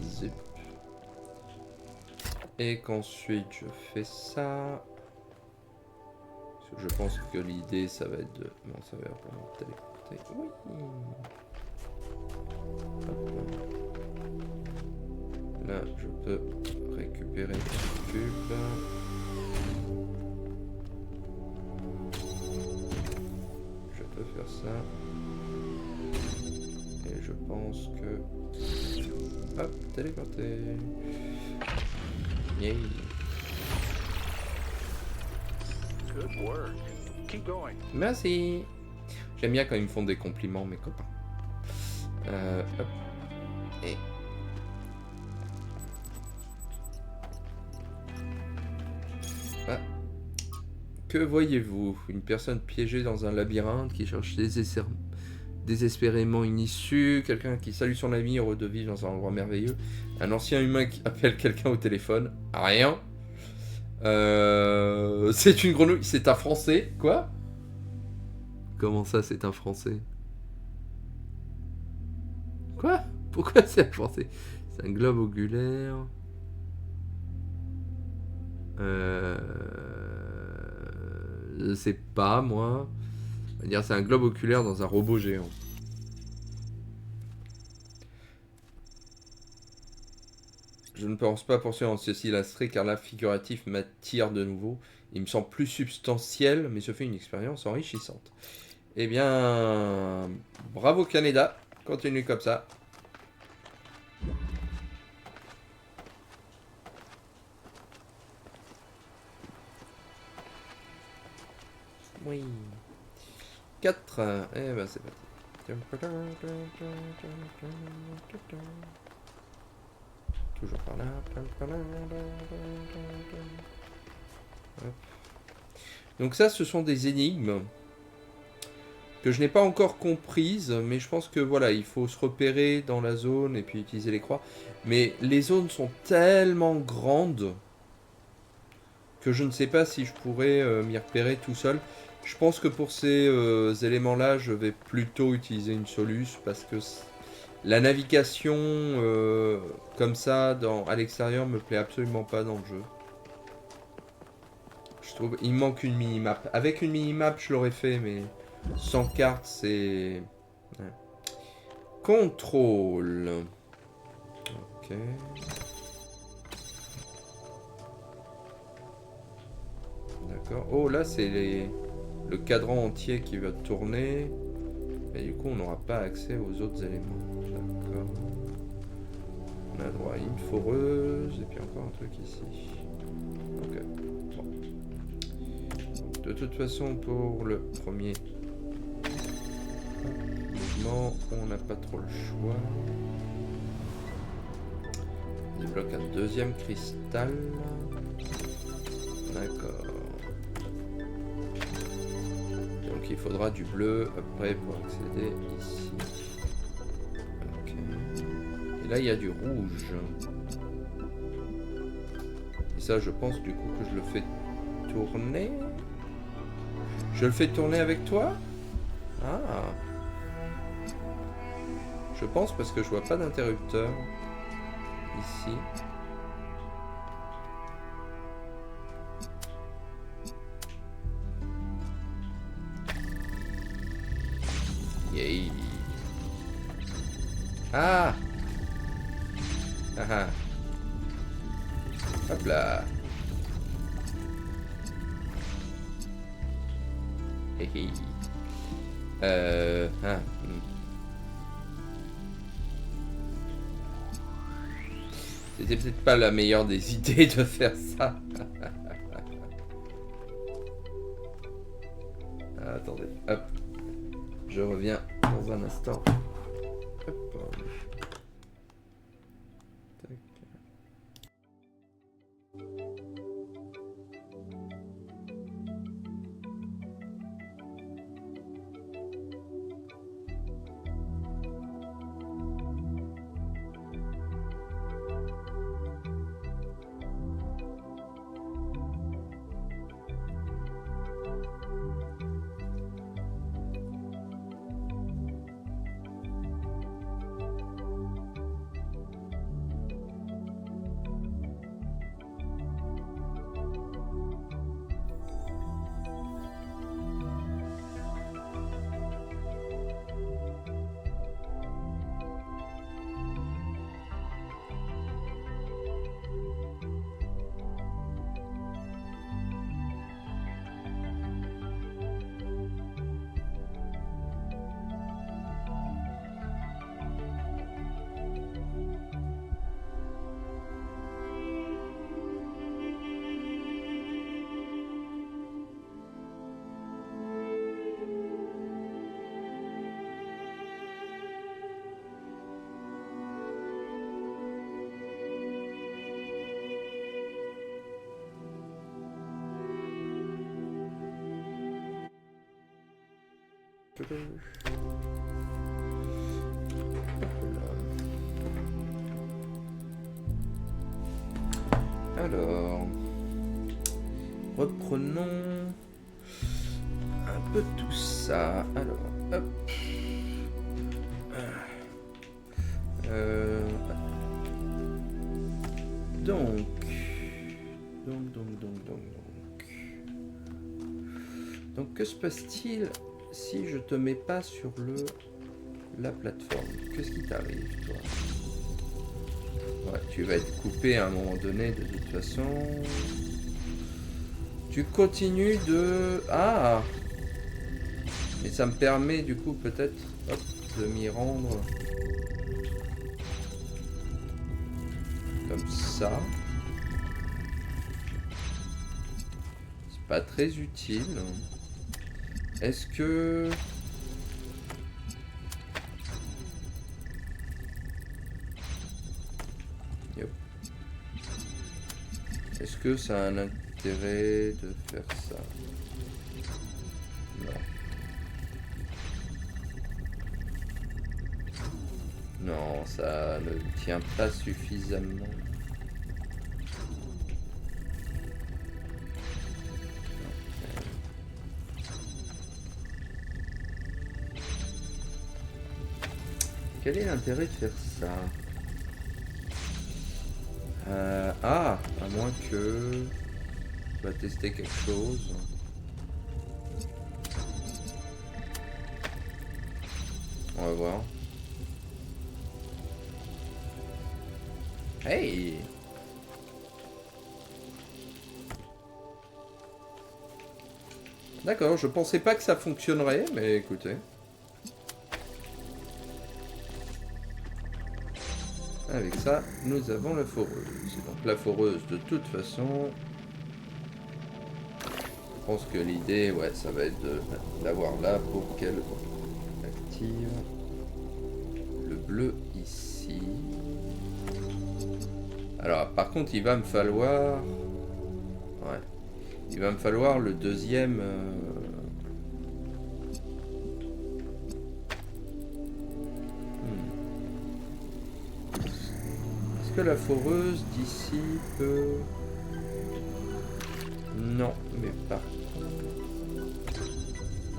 Zip. Et qu'ensuite je fais ça... Parce que je pense que l'idée, ça va être de... Non, ça va être vraiment de téléporter. Oui. Hop. Là, je peux récupérer ce cube. Je peux faire ça. Et je pense que... Hop, téléporter. Yay. Good work. Keep going. Merci. J'aime bien quand ils me font des compliments, mes copains. Hop. Et... Ah. Que voyez-vous? Une personne piégée dans un labyrinthe qui cherche désespérément une issue, quelqu'un qui salue son ami heureux de vivre dans un endroit merveilleux, un ancien humain qui appelle quelqu'un au téléphone, rien. C'est une grenouille, c'est un français, quoi? Comment ça, c'est un français? Quoi? Pourquoi c'est un français? C'est un globe oculaire. Je sais pas, moi. On va dire c'est un globe oculaire dans un robot géant. Je ne pense pas poursuivre en ceci l'abstrait car là, figuratif m'attire de nouveau. Il me semble plus substantiel, mais ce fait une expérience enrichissante. Eh bien, bravo Canada, continue comme ça. Oui. 4. Eh ben c'est parti. Toujours par là. Hop. Donc ça, ce sont des énigmes que je n'ai pas encore comprises, mais je pense que voilà, il faut se repérer dans la zone et puis utiliser les croix. Mais les zones sont tellement grandes que je ne sais pas si je pourrais m'y repérer tout seul. Je pense que pour ces éléments-là, je vais plutôt utiliser une Solus parce que la navigation comme ça à l'extérieur me plaît absolument pas dans le jeu. Je trouve il manque une minimap. Avec une minimap, je l'aurais fait, mais sans carte, c'est... Ouais. Contrôle. Ok. D'accord. Oh, là, c'est le cadran entier qui va tourner. Et du coup, on n'aura pas accès aux autres éléments. D'accord. On a droit à une foreuse. Et puis encore un truc ici. Ok. Bon. Donc, de toute façon, pour le premier mouvement, on n'a pas trop le choix. On débloque un deuxième cristal. D'accord. Donc il faudra du bleu après pour accéder ici. Ok. Et là il y a du rouge. Et ça je pense du coup que je le fais tourner. Je le fais tourner avec toi? Ah. Je pense parce que je vois pas d'interrupteur ici. Yay. Ah. Ah ah. Hop là. Hé hé. Ah. C'était peut-être pas la meilleure des idées de faire ça. Ah, attendez, hop. Je reviens dans un instant. Hop. Tac. Alors, reprenons un peu tout ça. Alors, hop. Donc, que se passe-t-il si je te mets pas sur la plateforme? Qu'est-ce qui t'arrive, toi? Ouais, tu vas être coupé à un moment donné, de toute façon. Tu continues de... Ah! Et ça me permet, du coup, peut-être, hop, de m'y rendre. Comme ça. C'est pas très utile. Est-ce que... Yep. Est-ce que ça a un intérêt de faire ça? Non. Non, ça ne tient pas suffisamment. Quel est l'intérêt de faire ça? À moins que... On va tester quelque chose. On va voir. Hey! D'accord, je pensais pas que ça fonctionnerait, mais écoutez. Avec ça, nous avons la foreuse. Donc la foreuse, de toute façon, je pense que l'idée, ouais, ça va être d'avoir là pour qu'elle active le bleu ici. Alors, par contre, il va me falloir... Ouais. Il va me falloir le deuxième... Est-ce que la foreuse d'ici peut... Non, mais par contre...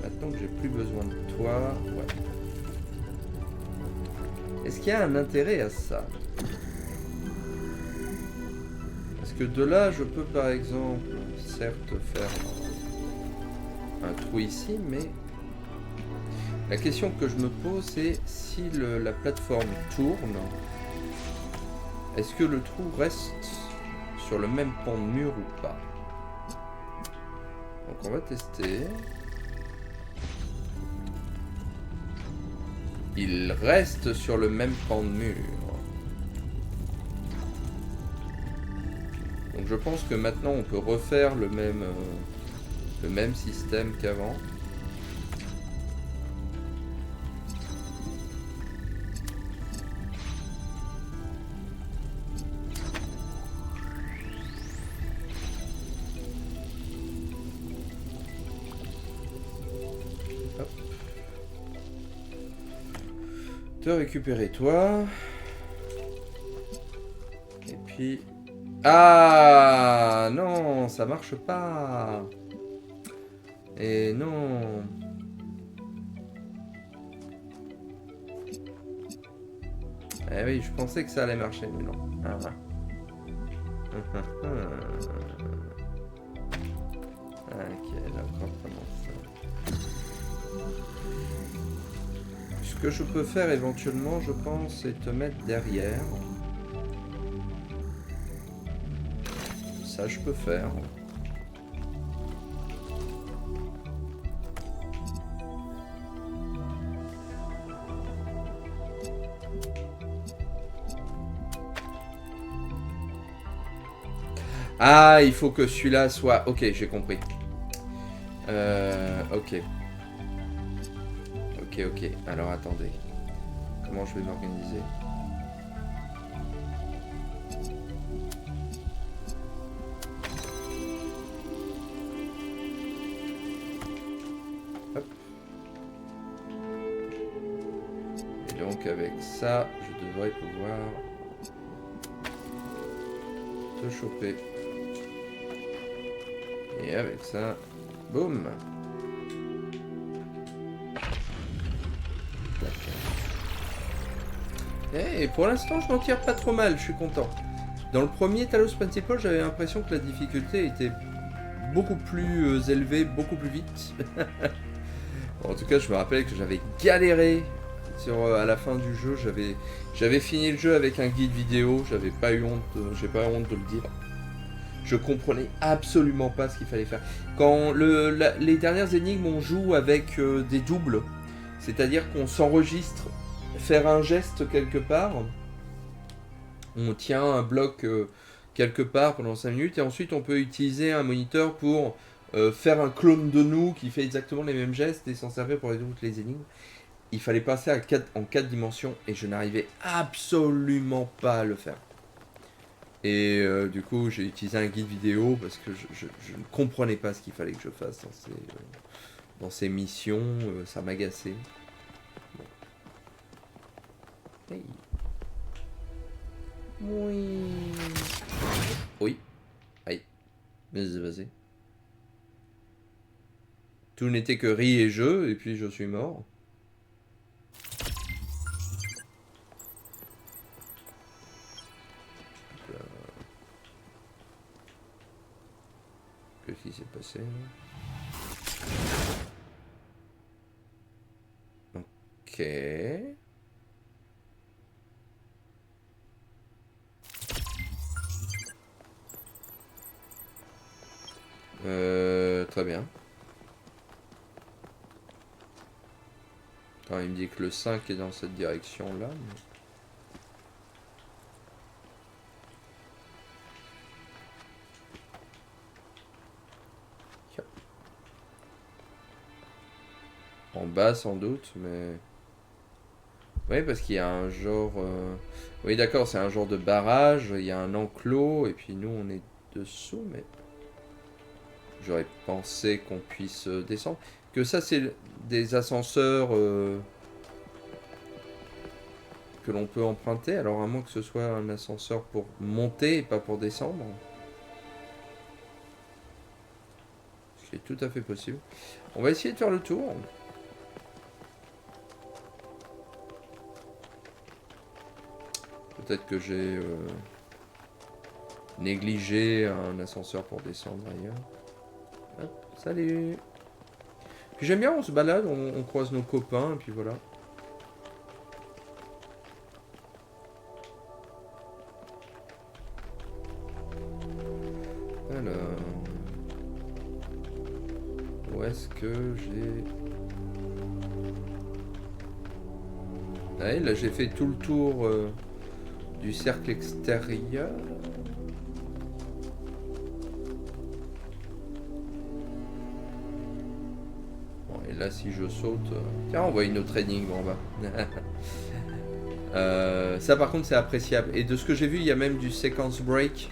Maintenant que j'ai plus besoin de toi... Ouais. Est-ce qu'il y a un intérêt à ça? Parce que de là, je peux par exemple, certes, faire un trou ici, mais la question que je me pose, c'est si la plateforme tourne, est-ce que le trou reste sur le même pan de mur ou pas? Donc on va tester. il reste sur le même pan de mur. Donc je pense que maintenant on peut refaire le même système qu'avant. Hop. Te récupérer toi. Et puis... Ah non, ça marche pas. Et non. Eh oui, je pensais que ça allait marcher, mais non. Ah. Ok, d'accord, comment ça. Ce que je peux faire éventuellement, je pense, c'est te mettre derrière. Ça, je peux faire. Ah, il faut que celui-là soit... Ok, j'ai compris. Ok. Ok. Alors, attendez. Comment je vais m'organiser ? Hop. Et donc, avec ça, je devrais pouvoir te choper. Et avec ça, boum. Et pour l'instant, je m'en tire pas trop mal, je suis content. Dans le premier Talos Principal, j'avais l'impression que la difficulté était beaucoup plus élevée, beaucoup plus vite. Bon, en tout cas, je me rappelle que j'avais galéré à la fin du jeu. J'avais fini le jeu avec un guide vidéo, j'avais pas eu honte, j'ai pas honte de le dire. Je comprenais absolument pas ce qu'il fallait faire. Quand les dernières énigmes, on joue avec des doubles, c'est-à-dire qu'on s'enregistre faire un geste quelque part, on tient un bloc quelque part pendant 5 minutes, et ensuite on peut utiliser un moniteur pour faire un clone de nous qui fait exactement les mêmes gestes et s'en servir pour toutes les énigmes. Il fallait passer en 4 dimensions, et je n'arrivais absolument pas à le faire. Et du coup, j'ai utilisé un guide vidéo parce que je ne comprenais pas ce qu'il fallait que je fasse dans ces missions. Ça m'agaçait. Bon. Hey. Oui. Aïe. Vas-y. Tout n'était que riz et jeu, et puis je suis mort. Qu'est-ce qui s'est passé là? Ok. Très bien. Attends, il me dit que le 5 est dans cette direction-là. Mais... En bas sans doute, mais... Oui, parce qu'il y a un genre... Oui, d'accord, c'est un genre de barrage, il y a un enclos, et puis nous, on est dessous, mais... J'aurais pensé qu'on puisse descendre. Que ça, c'est des ascenseurs que l'on peut emprunter, alors à moins que ce soit un ascenseur pour monter et pas pour descendre. Ce qui est tout à fait possible. On va essayer de faire le tour. Peut-être que j'ai négligé un ascenseur pour descendre ailleurs. Hop, salut. Puis j'aime bien, on se balade, on croise nos copains, et puis voilà. Alors... Où est-ce que j'ai... Ouais, là j'ai fait tout le tour du cercle extérieur. Bon, et là si je saute... Tiens, on voit une autre énigme en bas. Ça par contre c'est appréciable. Et de ce que j'ai vu, il y a même du sequence break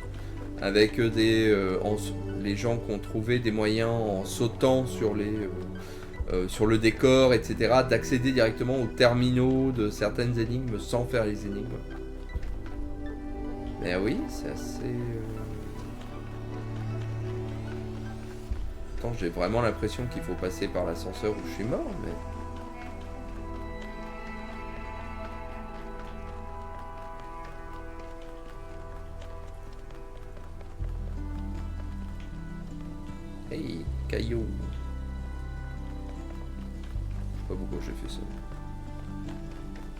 avec les gens qui ont trouvé des moyens en sautant sur le décor, etc., d'accéder directement aux terminaux de certaines énigmes sans faire les énigmes. Mais oui, c'est assez... Attends, j'ai vraiment l'impression qu'il faut passer par l'ascenseur où je suis mort, mais... Hey, caillou. Je sais pas pourquoi j'ai fait ça.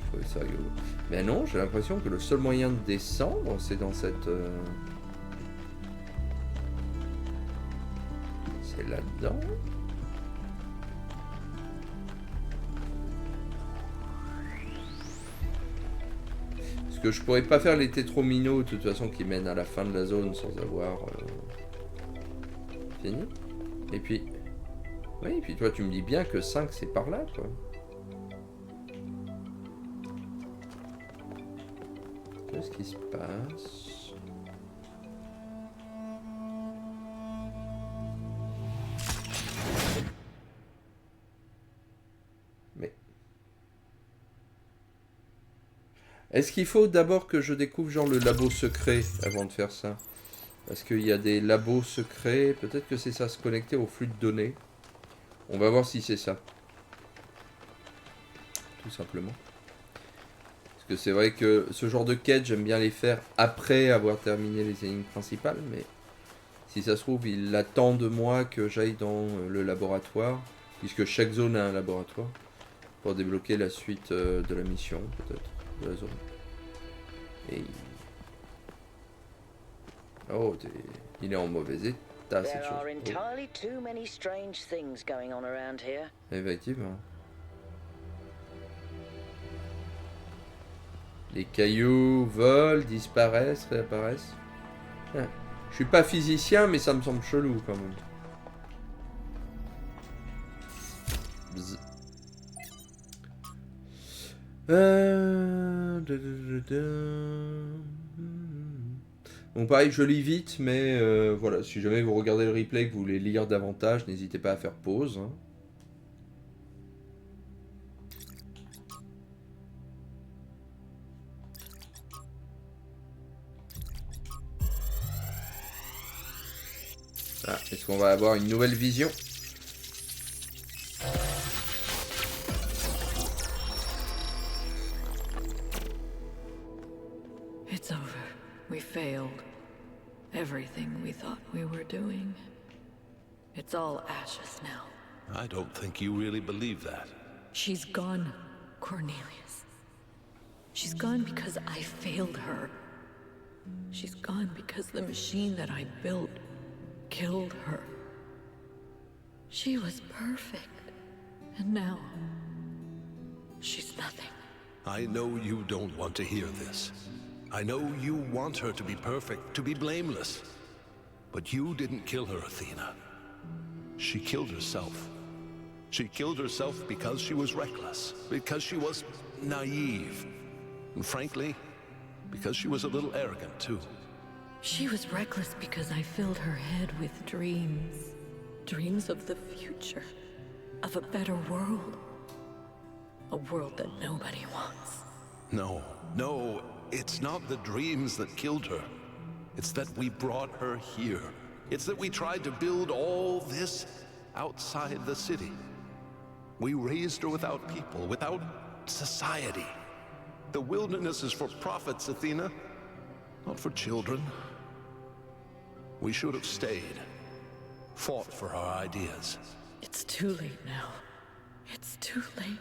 Je trouvais ça rigolo. Mais non, j'ai l'impression que le seul moyen de descendre, c'est dans cette... C'est là-dedans. Parce que je pourrais pas faire les tétrominos de toute façon qui mènent à la fin de la zone sans avoir... fini. Et puis... Oui, et puis toi tu me dis bien que 5 c'est par là, quoi. Qu'est-ce qui se passe? Mais... Est-ce qu'il faut d'abord que je découvre genre le labo secret avant de faire ça? Parce qu'il y a des labos secrets, peut-être que c'est ça, se connecter au flux de données. On va voir si c'est ça. Tout simplement. Parce que c'est vrai que ce genre de quête, j'aime bien les faire après avoir terminé les énigmes principales, mais si ça se trouve, il attend de moi que j'aille dans le laboratoire, puisque chaque zone a un laboratoire, pour débloquer la suite de la mission, peut-être, de la zone. Et... Oh, il est en mauvais état, cette chose. Oh. Effectivement. Les cailloux volent, disparaissent, réapparaissent. Ah. Je suis pas physicien, mais ça me semble chelou quand même. Bzz. Bon, pareil, je lis vite, mais voilà, si jamais vous regardez le replay et que vous voulez lire davantage, n'hésitez pas à faire pause. Hein. Ah, est-ce qu'on va avoir une nouvelle vision? It's over. We failed. Everything we thought we were doing. It's all ashes now. I don't think you really believe that. She's gone, Cornelius. She's gone because I failed her. She's gone because the machine that I built killed her. She was perfect. And now, she's nothing. I know you don't want to hear this. I know you want her to be perfect, to be blameless. But you didn't kill her, Athena. She killed herself. She killed herself because she was reckless, because she was naive. And frankly, because she was a little arrogant, too. She was reckless because I filled her head with dreams. Dreams of the future. Of a better world. A world that nobody wants. No, no, it's not the dreams that killed her. It's that we brought her here. It's that we tried to build all this outside the city. We raised her without people, without society. The wilderness is for prophets, Athena, not for children. We should have stayed, fought for our ideas. It's too late now. It's too late.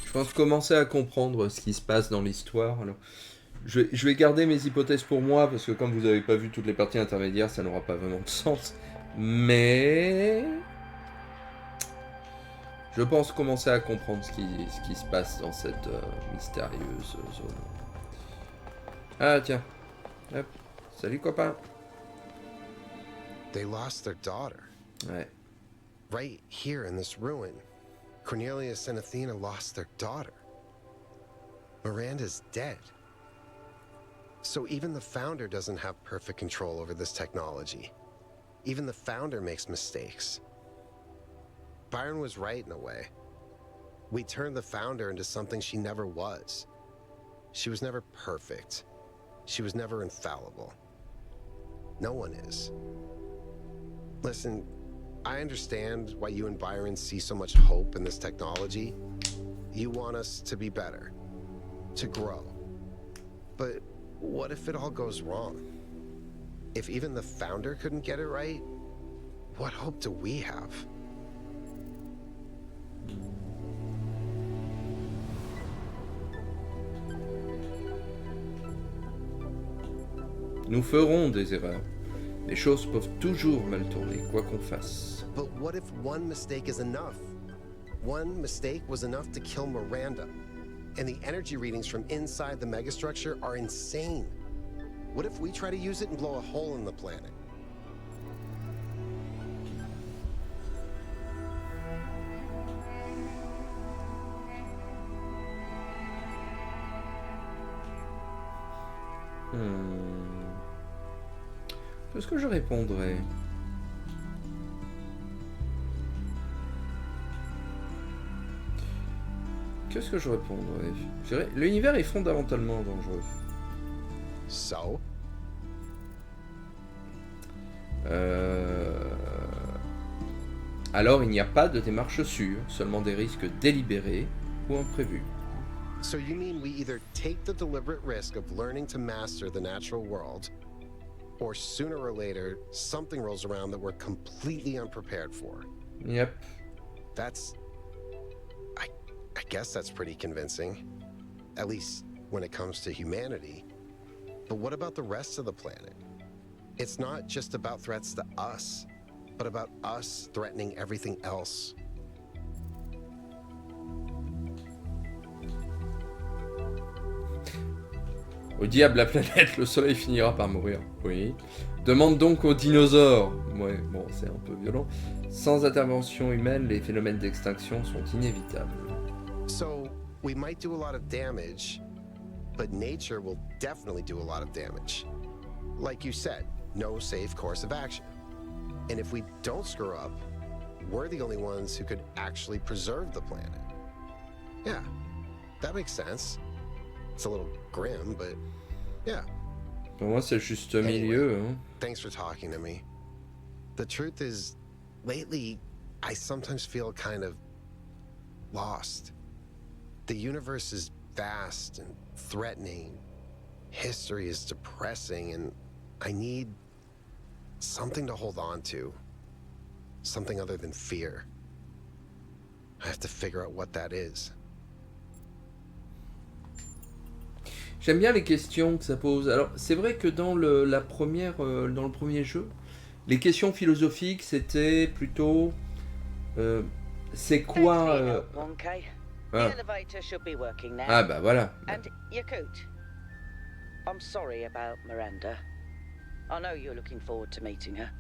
Je pense commencer à comprendre ce qui se passe dans l'histoire. Alors, je vais garder mes hypothèses pour moi, parce que comme vous n'avez pas vu toutes les parties intermédiaires, ça n'aura pas vraiment de sens. Mais... je pense commencer à comprendre ce qui se passe dans cette mystérieuse zone. Ah tiens. Hop. Salut copain. They lost their daughter. Ouais. Right here in this ruin. Cornelius and Athena lost their daughter. Miranda's dead. So even the founder doesn't have perfect control over this technology. Even the founder makes mistakes. Byron was right in a way. We turned the founder into something she never was. She was never perfect. She was never infallible. No one is. Listen, I understand why you and Byron see so much hope in this technology. You want us to be better, to grow. But what if it all goes wrong? If even the founder couldn't get it right, what hope do we have? Nous ferons des erreurs. Les choses peuvent toujours mal tourner, quoi qu'on fasse. But what if one mistake is enough? One mistake was enough to kill Miranda. And the energy readings from inside the megastructure are insane. What if we try to use it and blow a hole in the planet? Qu'est-ce que je répondrais? Qu'est-ce que je répondrais? Je dirais, l'univers est fondamentalement dangereux. So? Alors il n'y a pas de démarche sûre, seulement des risques délibérés ou imprévus. So you mean we either take the deliberate risk of learning to master the natural world, or sooner or later, something rolls around that we're completely unprepared for. Yep. That's... I guess that's pretty convincing. At least when it comes to humanity. But what about the rest of the planet? It's not just about threats to us, but about us threatening everything else. Au diable la planète, le soleil finira par mourir. Oui. Demande donc aux dinosaures. Ouais, bon, c'est un peu violent. Sans intervention humaine, les phénomènes d'extinction sont inévitables. So, we might do a lot of damage, but nature will definitely do a lot of damage. Like you said, no safe course of action. And if we don't screw up, we're the only ones who could actually preserve the planet. Yeah, that makes sense. It's a little grim, but yeah. Pour moi, c'est le juste milieu. Hein. Thanks for talking to me. The truth is, lately, I sometimes feel kind of lost. The universe is vast and threatening. History is depressing, and I need something to hold on to. Something other than fear. I have to figure out what that is. J'aime bien les questions que ça pose. Alors, c'est vrai que dans le premier jeu, les questions philosophiques, c'était plutôt... c'est quoi... Ah bah voilà. And Yakut, I'm sorry about Miranda. I know you're looking forward to meeting her.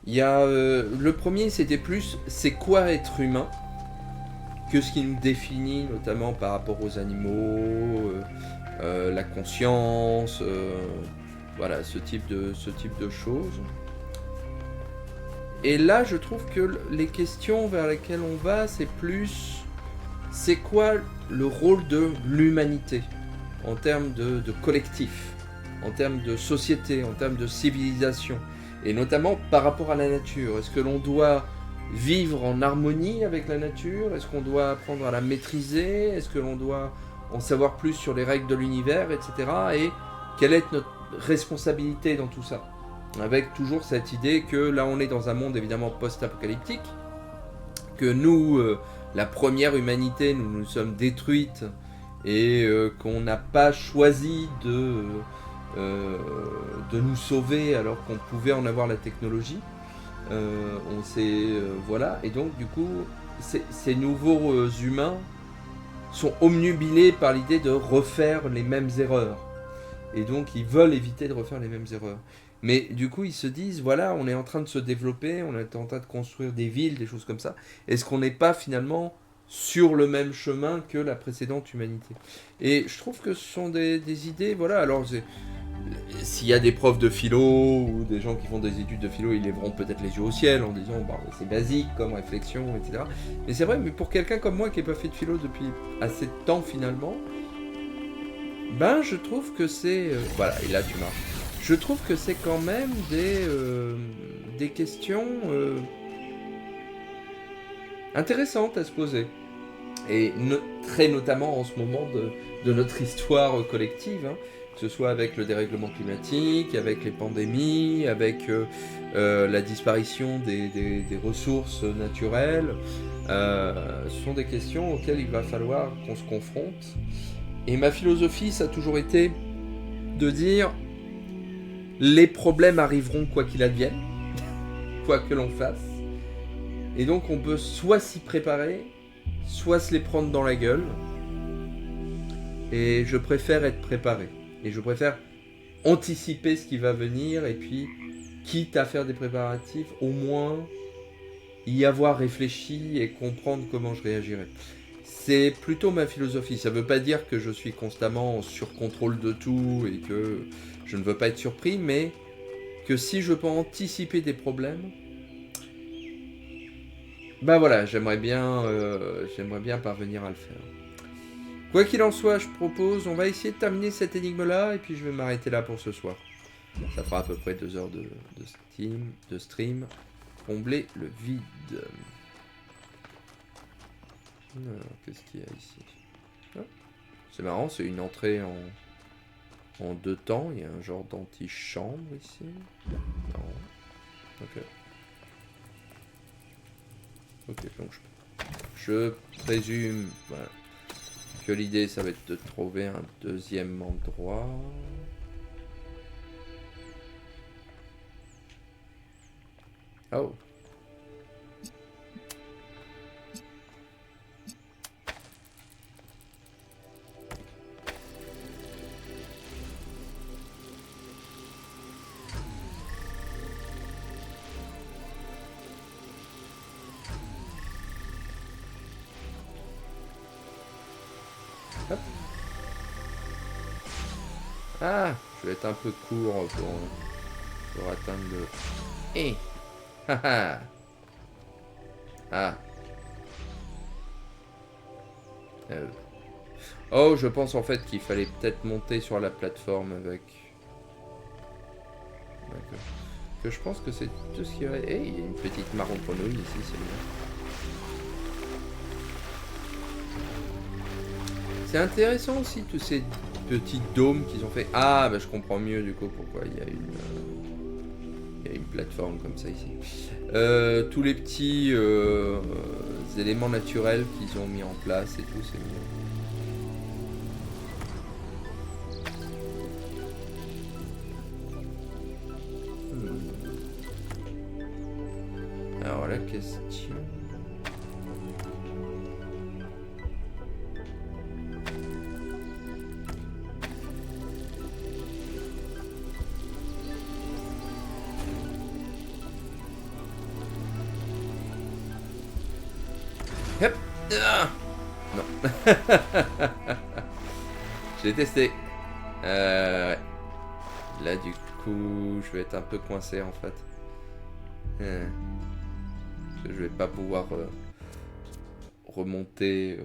Il y a le premier, c'était plus c'est quoi être humain, que ce qui nous définit, notamment par rapport aux animaux, la conscience, voilà, ce type de choses. Et là, je trouve que les questions vers lesquelles on va, c'est plus c'est quoi le rôle de l'humanité en termes de collectif, en termes de société, en termes de civilisation, et notamment par rapport à la nature. Est-ce que l'on doit vivre en harmonie avec la nature? Est-ce qu'on doit apprendre à la maîtriser? Est-ce que l'on doit en savoir plus sur les règles de l'univers, etc. Et quelle est notre responsabilité dans tout ça? Avec toujours cette idée que là on est dans un monde évidemment post-apocalyptique, que nous, la première humanité, nous nous sommes détruites et qu'on n'a pas choisi de nous sauver alors qu'on pouvait en avoir la technologie. On s'est voilà, et donc du coup ces nouveaux humains sont omnubilés par l'idée de refaire les mêmes erreurs, et donc ils veulent éviter de refaire les mêmes erreurs. Mais du coup ils se disent, voilà, on est en train de se développer, on est en train de construire des villes, des choses comme ça, est-ce qu'on n'est pas finalement sur le même chemin que la précédente humanité? Et je trouve que ce sont des idées, voilà, alors s'il y a des profs de philo ou des gens qui font des études de philo, ils lèveront peut-être les yeux au ciel en disant bah, c'est basique comme réflexion, etc. Mais c'est vrai, mais pour quelqu'un comme moi qui n'ai pas fait de philo depuis assez de temps finalement, ben je trouve que c'est... voilà, et là tu marches. Je trouve que c'est quand même des questions intéressantes à se poser. Et très notamment en ce moment de notre histoire collective, hein, que ce soit avec le dérèglement climatique, avec les pandémies, avec la disparition des ressources naturelles. Ce sont des questions auxquelles il va falloir qu'on se confronte. Et ma philosophie, ça a toujours été de dire les problèmes arriveront quoi qu'il advienne, quoi que l'on fasse. Et donc on peut soit s'y préparer, soit se les prendre dans la gueule. Et je préfère être préparé. Et je préfère anticiper ce qui va venir, et puis, quitte à faire des préparatifs, au moins y avoir réfléchi et comprendre comment je réagirais. C'est plutôt ma philosophie. Ça ne veut pas dire que je suis constamment en surcontrôle de tout et que je ne veux pas être surpris, mais que si je peux anticiper des problèmes, bah voilà, j'aimerais bien parvenir à le faire. Quoi qu'il en soit, je propose, on va essayer de terminer cette énigme-là, et puis je vais m'arrêter là pour ce soir. Ça fera à peu près 2 heures de stream. Combler le vide. Alors, qu'est-ce qu'il y a ici? Ah, c'est marrant, c'est une entrée en 2 temps. Il y a un genre d'antichambre ici. Non. Ok. Ok, donc je présume voilà, que l'idée ça va être de trouver un deuxième endroit. Oh. Hop. Ah, je vais être un peu court pour atteindre le... Eh. Haha. Ah. Oh, je pense en fait qu'il fallait peut-être monter sur la plateforme avec... D'accord. Que je pense que c'est tout ce qu'il y a... Eh, il y a une petite marron grenouille ici, c'est bien. C'est intéressant aussi tous ces petits dômes qu'ils ont fait. Ah, bah je comprends mieux du coup pourquoi il y a une plateforme comme ça ici. Tous les petits éléments naturels qu'ils ont mis en place et tout, c'est mieux. Alors la question... Hop. Ah non. J'ai testé. Ouais. Là du coup, je vais être un peu coincé en fait. Je vais pas pouvoir remonter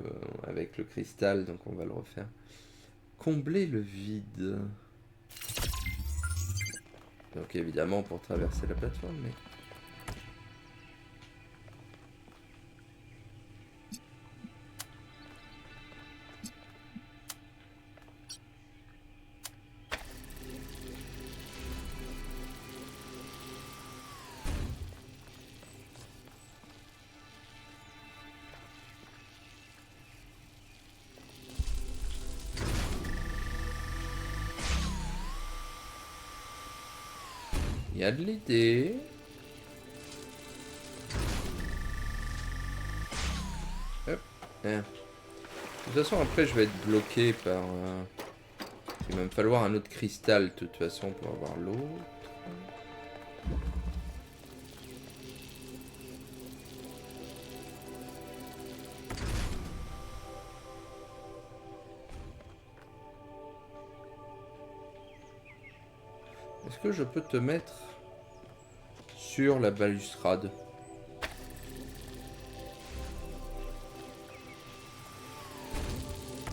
avec le cristal, donc on va le refaire. Combler le vide. Donc évidemment pour traverser la plateforme, mais... Il y a de l'idée. Hop. De toute façon, après, je vais être bloqué par... Il va me falloir un autre cristal, de toute façon, pour avoir l'autre. Est-ce que je peux te mettre sur la balustrade?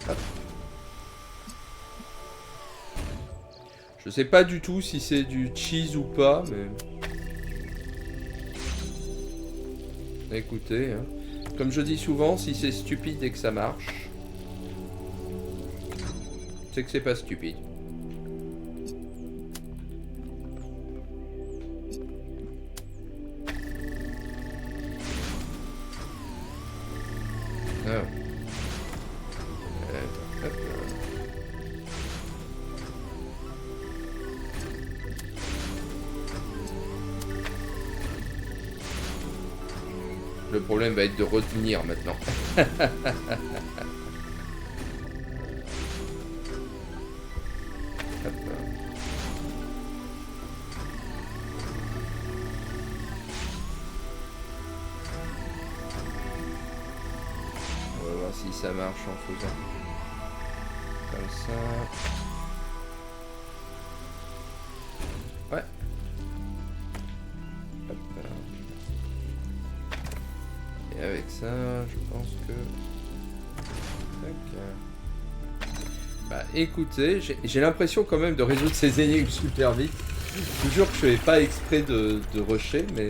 Hop. Je sais pas du tout si c'est du cheese ou pas, mais... Écoutez, hein. Comme je dis souvent, si c'est stupide et que ça marche, c'est que c'est pas stupide. Alors. Hop là. Le problème va être de retenir maintenant. Hop là. On va voir si ça marche en faisant comme ça. Ouais. Hop là. Et avec ça, je pense que... Tac. Bah écoutez, j'ai l'impression quand même de résoudre ces énigmes super vite. Toujours que je fais pas exprès de rusher, mais...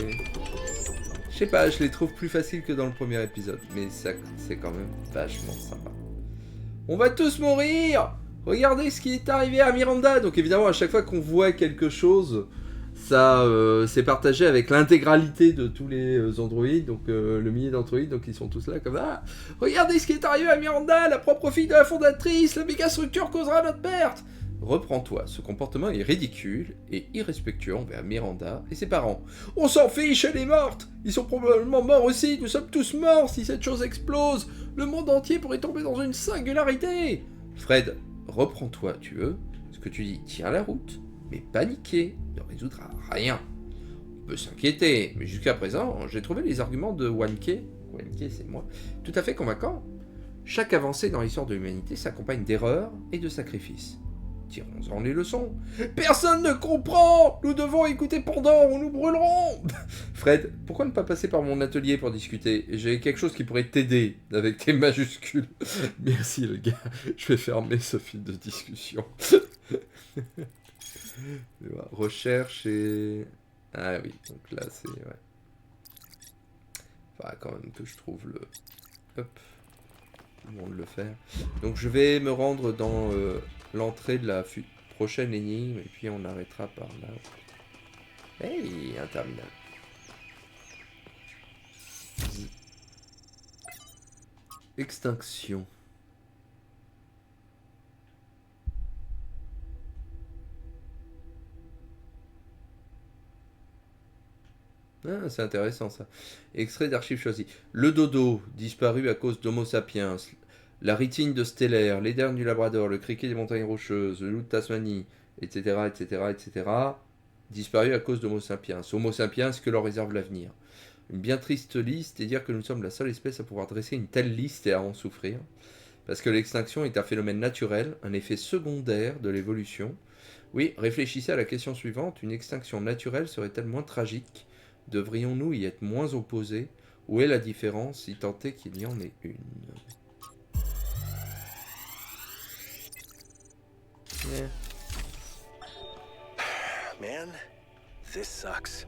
Je sais pas, je les trouve plus faciles que dans le premier épisode. Mais ça, c'est quand même vachement sympa. On va tous mourir! Regardez ce qui est arrivé à Miranda! Donc évidemment, à chaque fois qu'on voit quelque chose, ça c'est partagé avec l'intégralité de tous les androïdes, donc le millier d'androïdes, donc ils sont tous là comme ah, regardez ce qui est arrivé à Miranda, la propre fille de la fondatrice, la mégastructure causera notre perte. Reprends-toi, ce comportement est ridicule et irrespectueux envers Miranda et ses parents. On s'en fiche, elle est morte. Ils sont probablement morts aussi, nous sommes tous morts si cette chose explose. Le monde entier pourrait tomber dans une singularité. Fred, reprends-toi, tu veux. Ce que tu dis tient la route, mais paniquer ne résoudra rien. On peut s'inquiéter, mais jusqu'à présent, j'ai trouvé les arguments de Wanke, c'est moi, tout à fait convaincants. Chaque avancée dans l'histoire de l'humanité s'accompagne d'erreurs et de sacrifices. Tirons-en les leçons. Personne ne comprend. Nous devons écouter Pandore ou nous brûlerons. Fred, pourquoi ne pas passer par mon atelier pour discuter? J'ai quelque chose qui pourrait t'aider avec tes majuscules. Merci le gars. Je vais fermer ce fil de discussion. Recherche et... Ah oui, donc là c'est... Ouais. Faudra quand même que je trouve le... Hop. Tout le monde le faire. Donc je vais me rendre dans... l'entrée de la prochaine énigme, et puis on arrêtera par là. Hey, un terminal. Extinction. Ah, c'est intéressant ça. Extrait d'archives choisies. Le dodo, disparu à cause d'Homo sapiens. La rétine de Stellaire, l'éderne du Labrador, le criquet des montagnes rocheuses, le loup de Tasmanie, etc., etc., etc., disparu à cause d'Homo sapiens. Homo sapiens, que leur réserve l'avenir. Une bien triste liste, et dire que nous sommes la seule espèce à pouvoir dresser une telle liste et à en souffrir. Parce que l'extinction est un phénomène naturel, un effet secondaire de l'évolution. Oui, réfléchissez à la question suivante, une extinction naturelle serait-elle moins tragique? Devrions-nous y être moins opposés? Où est la différence, si tant est qu'il y en ait une? Yeah. Man, this sucks.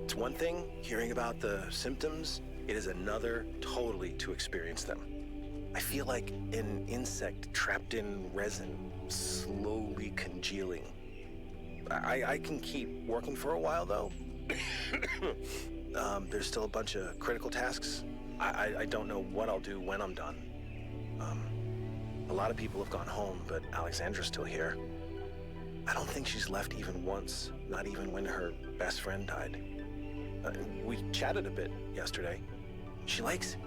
It's one thing hearing about the symptoms, it is another totally to experience them. I feel like an insect trapped in resin, slowly congealing. I can keep working for a while though. There's still a bunch of critical tasks. I don't know what I'll do when I'm done. A lot of people have gone home, but Alexandra's still here. I don't think she's left even once, not even when her best friend died. We chatted a bit yesterday. She likes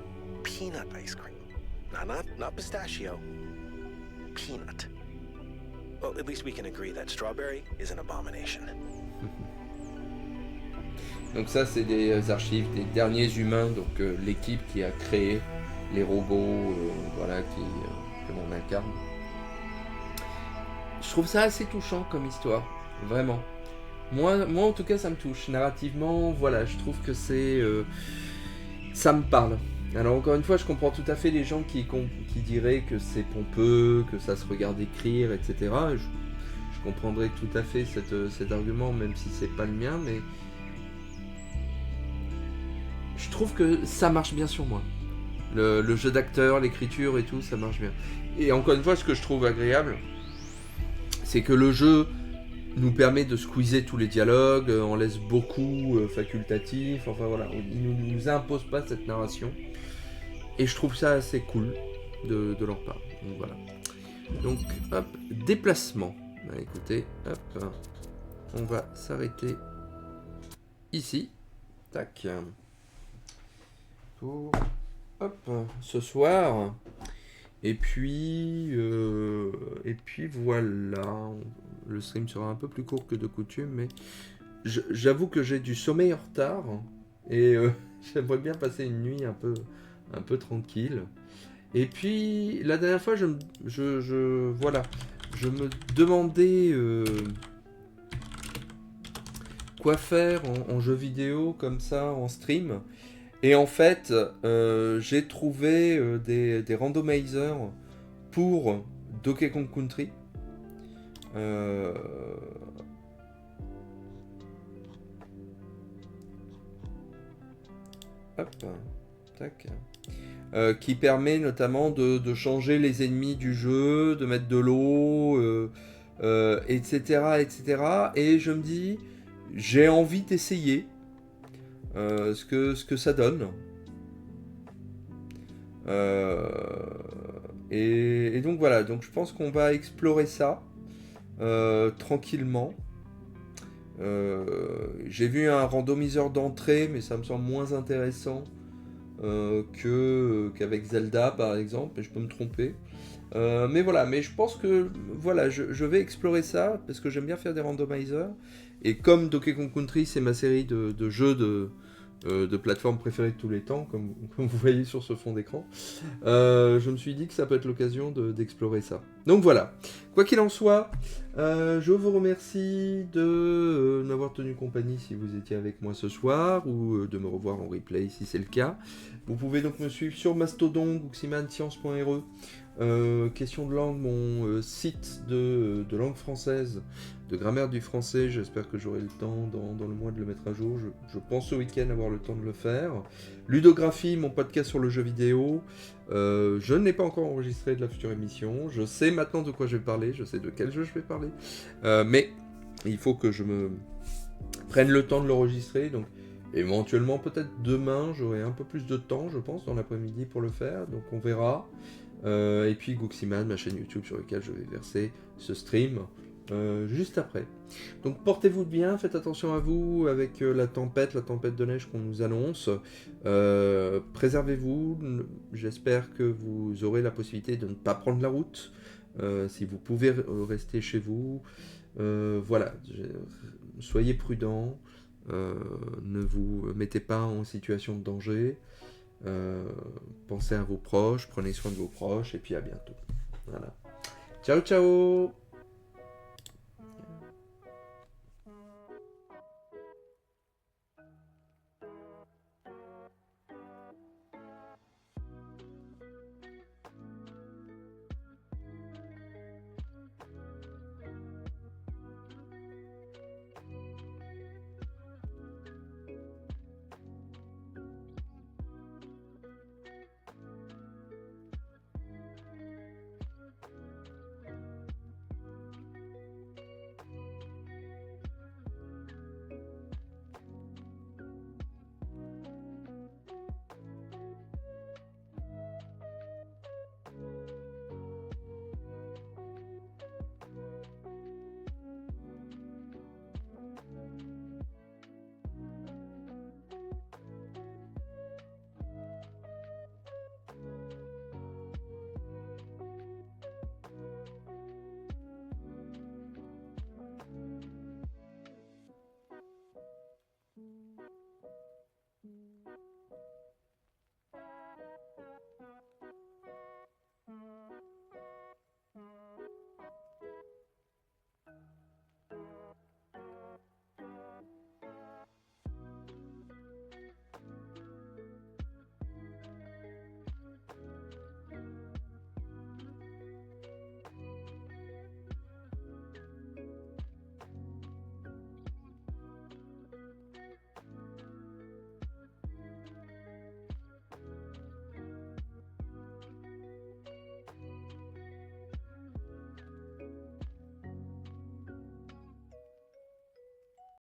peanut ice cream. Not pistachio. Peanut. Well, at least we can agree that strawberry is an abomination. Donc ça, c'est des archives des derniers humains, donc l'équipe qui a créé les robots, voilà, que l'on incarne. Je trouve ça assez touchant comme histoire, vraiment. Moi en tout cas, ça me touche. Narrativement, voilà, je trouve que c'est... ça me parle. Alors encore une fois, je comprends tout à fait les gens qui diraient que c'est pompeux, que ça se regarde écrire, etc. Je comprendrais tout à fait cet argument, même si c'est pas le mien, mais... Je trouve que ça marche bien sur moi. Le jeu d'acteur, l'écriture et tout, ça marche bien. Et encore une fois, ce que je trouve agréable, c'est que le jeu nous permet de squeezer tous les dialogues, on laisse beaucoup facultatif, enfin voilà, il nous impose pas cette narration. Et je trouve ça assez cool de leur part. Donc voilà. Donc hop, déplacement. Bah, écoutez, hop, on va s'arrêter ici. Tac. Pour hop, ce soir. Et puis voilà. Le stream sera un peu plus court que de coutume, mais j'avoue que j'ai du sommeil en retard et j'aimerais bien passer une nuit un peu tranquille. Et puis la dernière fois, je me demandais quoi faire en jeu vidéo comme ça en stream. Et en fait, j'ai trouvé des randomizers pour Donkey Kong Country. Hop, tac. Qui permet notamment de changer les ennemis du jeu, de mettre de l'eau, etc., etc. Et je me dis, j'ai envie d'essayer ce que ça donne. Et donc voilà, donc je pense qu'on va explorer ça tranquillement. J'ai vu un randomiseur d'entrée, mais ça me semble moins intéressant qu'avec Zelda par exemple, et je peux me tromper. Mais voilà, mais je pense que voilà, je vais explorer ça parce que j'aime bien faire des randomizers. Et comme Donkey Kong Country, c'est ma série de jeux de plateforme préférée de tous les temps, comme vous voyez sur ce fond d'écran, je me suis dit que ça peut être l'occasion d'explorer ça. Donc voilà, quoi qu'il en soit, je vous remercie de m'avoir tenu compagnie si vous étiez avec moi ce soir, ou de me revoir en replay si c'est le cas. Vous pouvez donc me suivre sur Mastodon, guximanscience.re, question de langue, mon site de langue française, de grammaire du français. J'espère que j'aurai le temps dans le mois de le mettre à jour. Je pense ce week-end avoir le temps de le faire. Ludographie, mon podcast sur le jeu vidéo. Je n'ai pas encore enregistré de la future émission. Je sais maintenant de quoi je vais parler. Je sais de quel jeu je vais parler. Mais il faut que je me prenne le temps de l'enregistrer. Donc éventuellement, peut-être demain, j'aurai un peu plus de temps, je pense, dans l'après-midi pour le faire. Donc on verra. Et puis Guximan, ma chaîne YouTube sur laquelle je vais verser ce stream juste après. Donc portez-vous bien, faites attention à vous avec la tempête de neige qu'on nous annonce. Préservez-vous, j'espère que vous aurez la possibilité de ne pas prendre la route. Si vous pouvez rester chez vous, voilà, soyez prudents, ne vous mettez pas en situation de danger. Pensez à vos proches, prenez soin de vos proches et puis à bientôt. Voilà. Ciao ciao.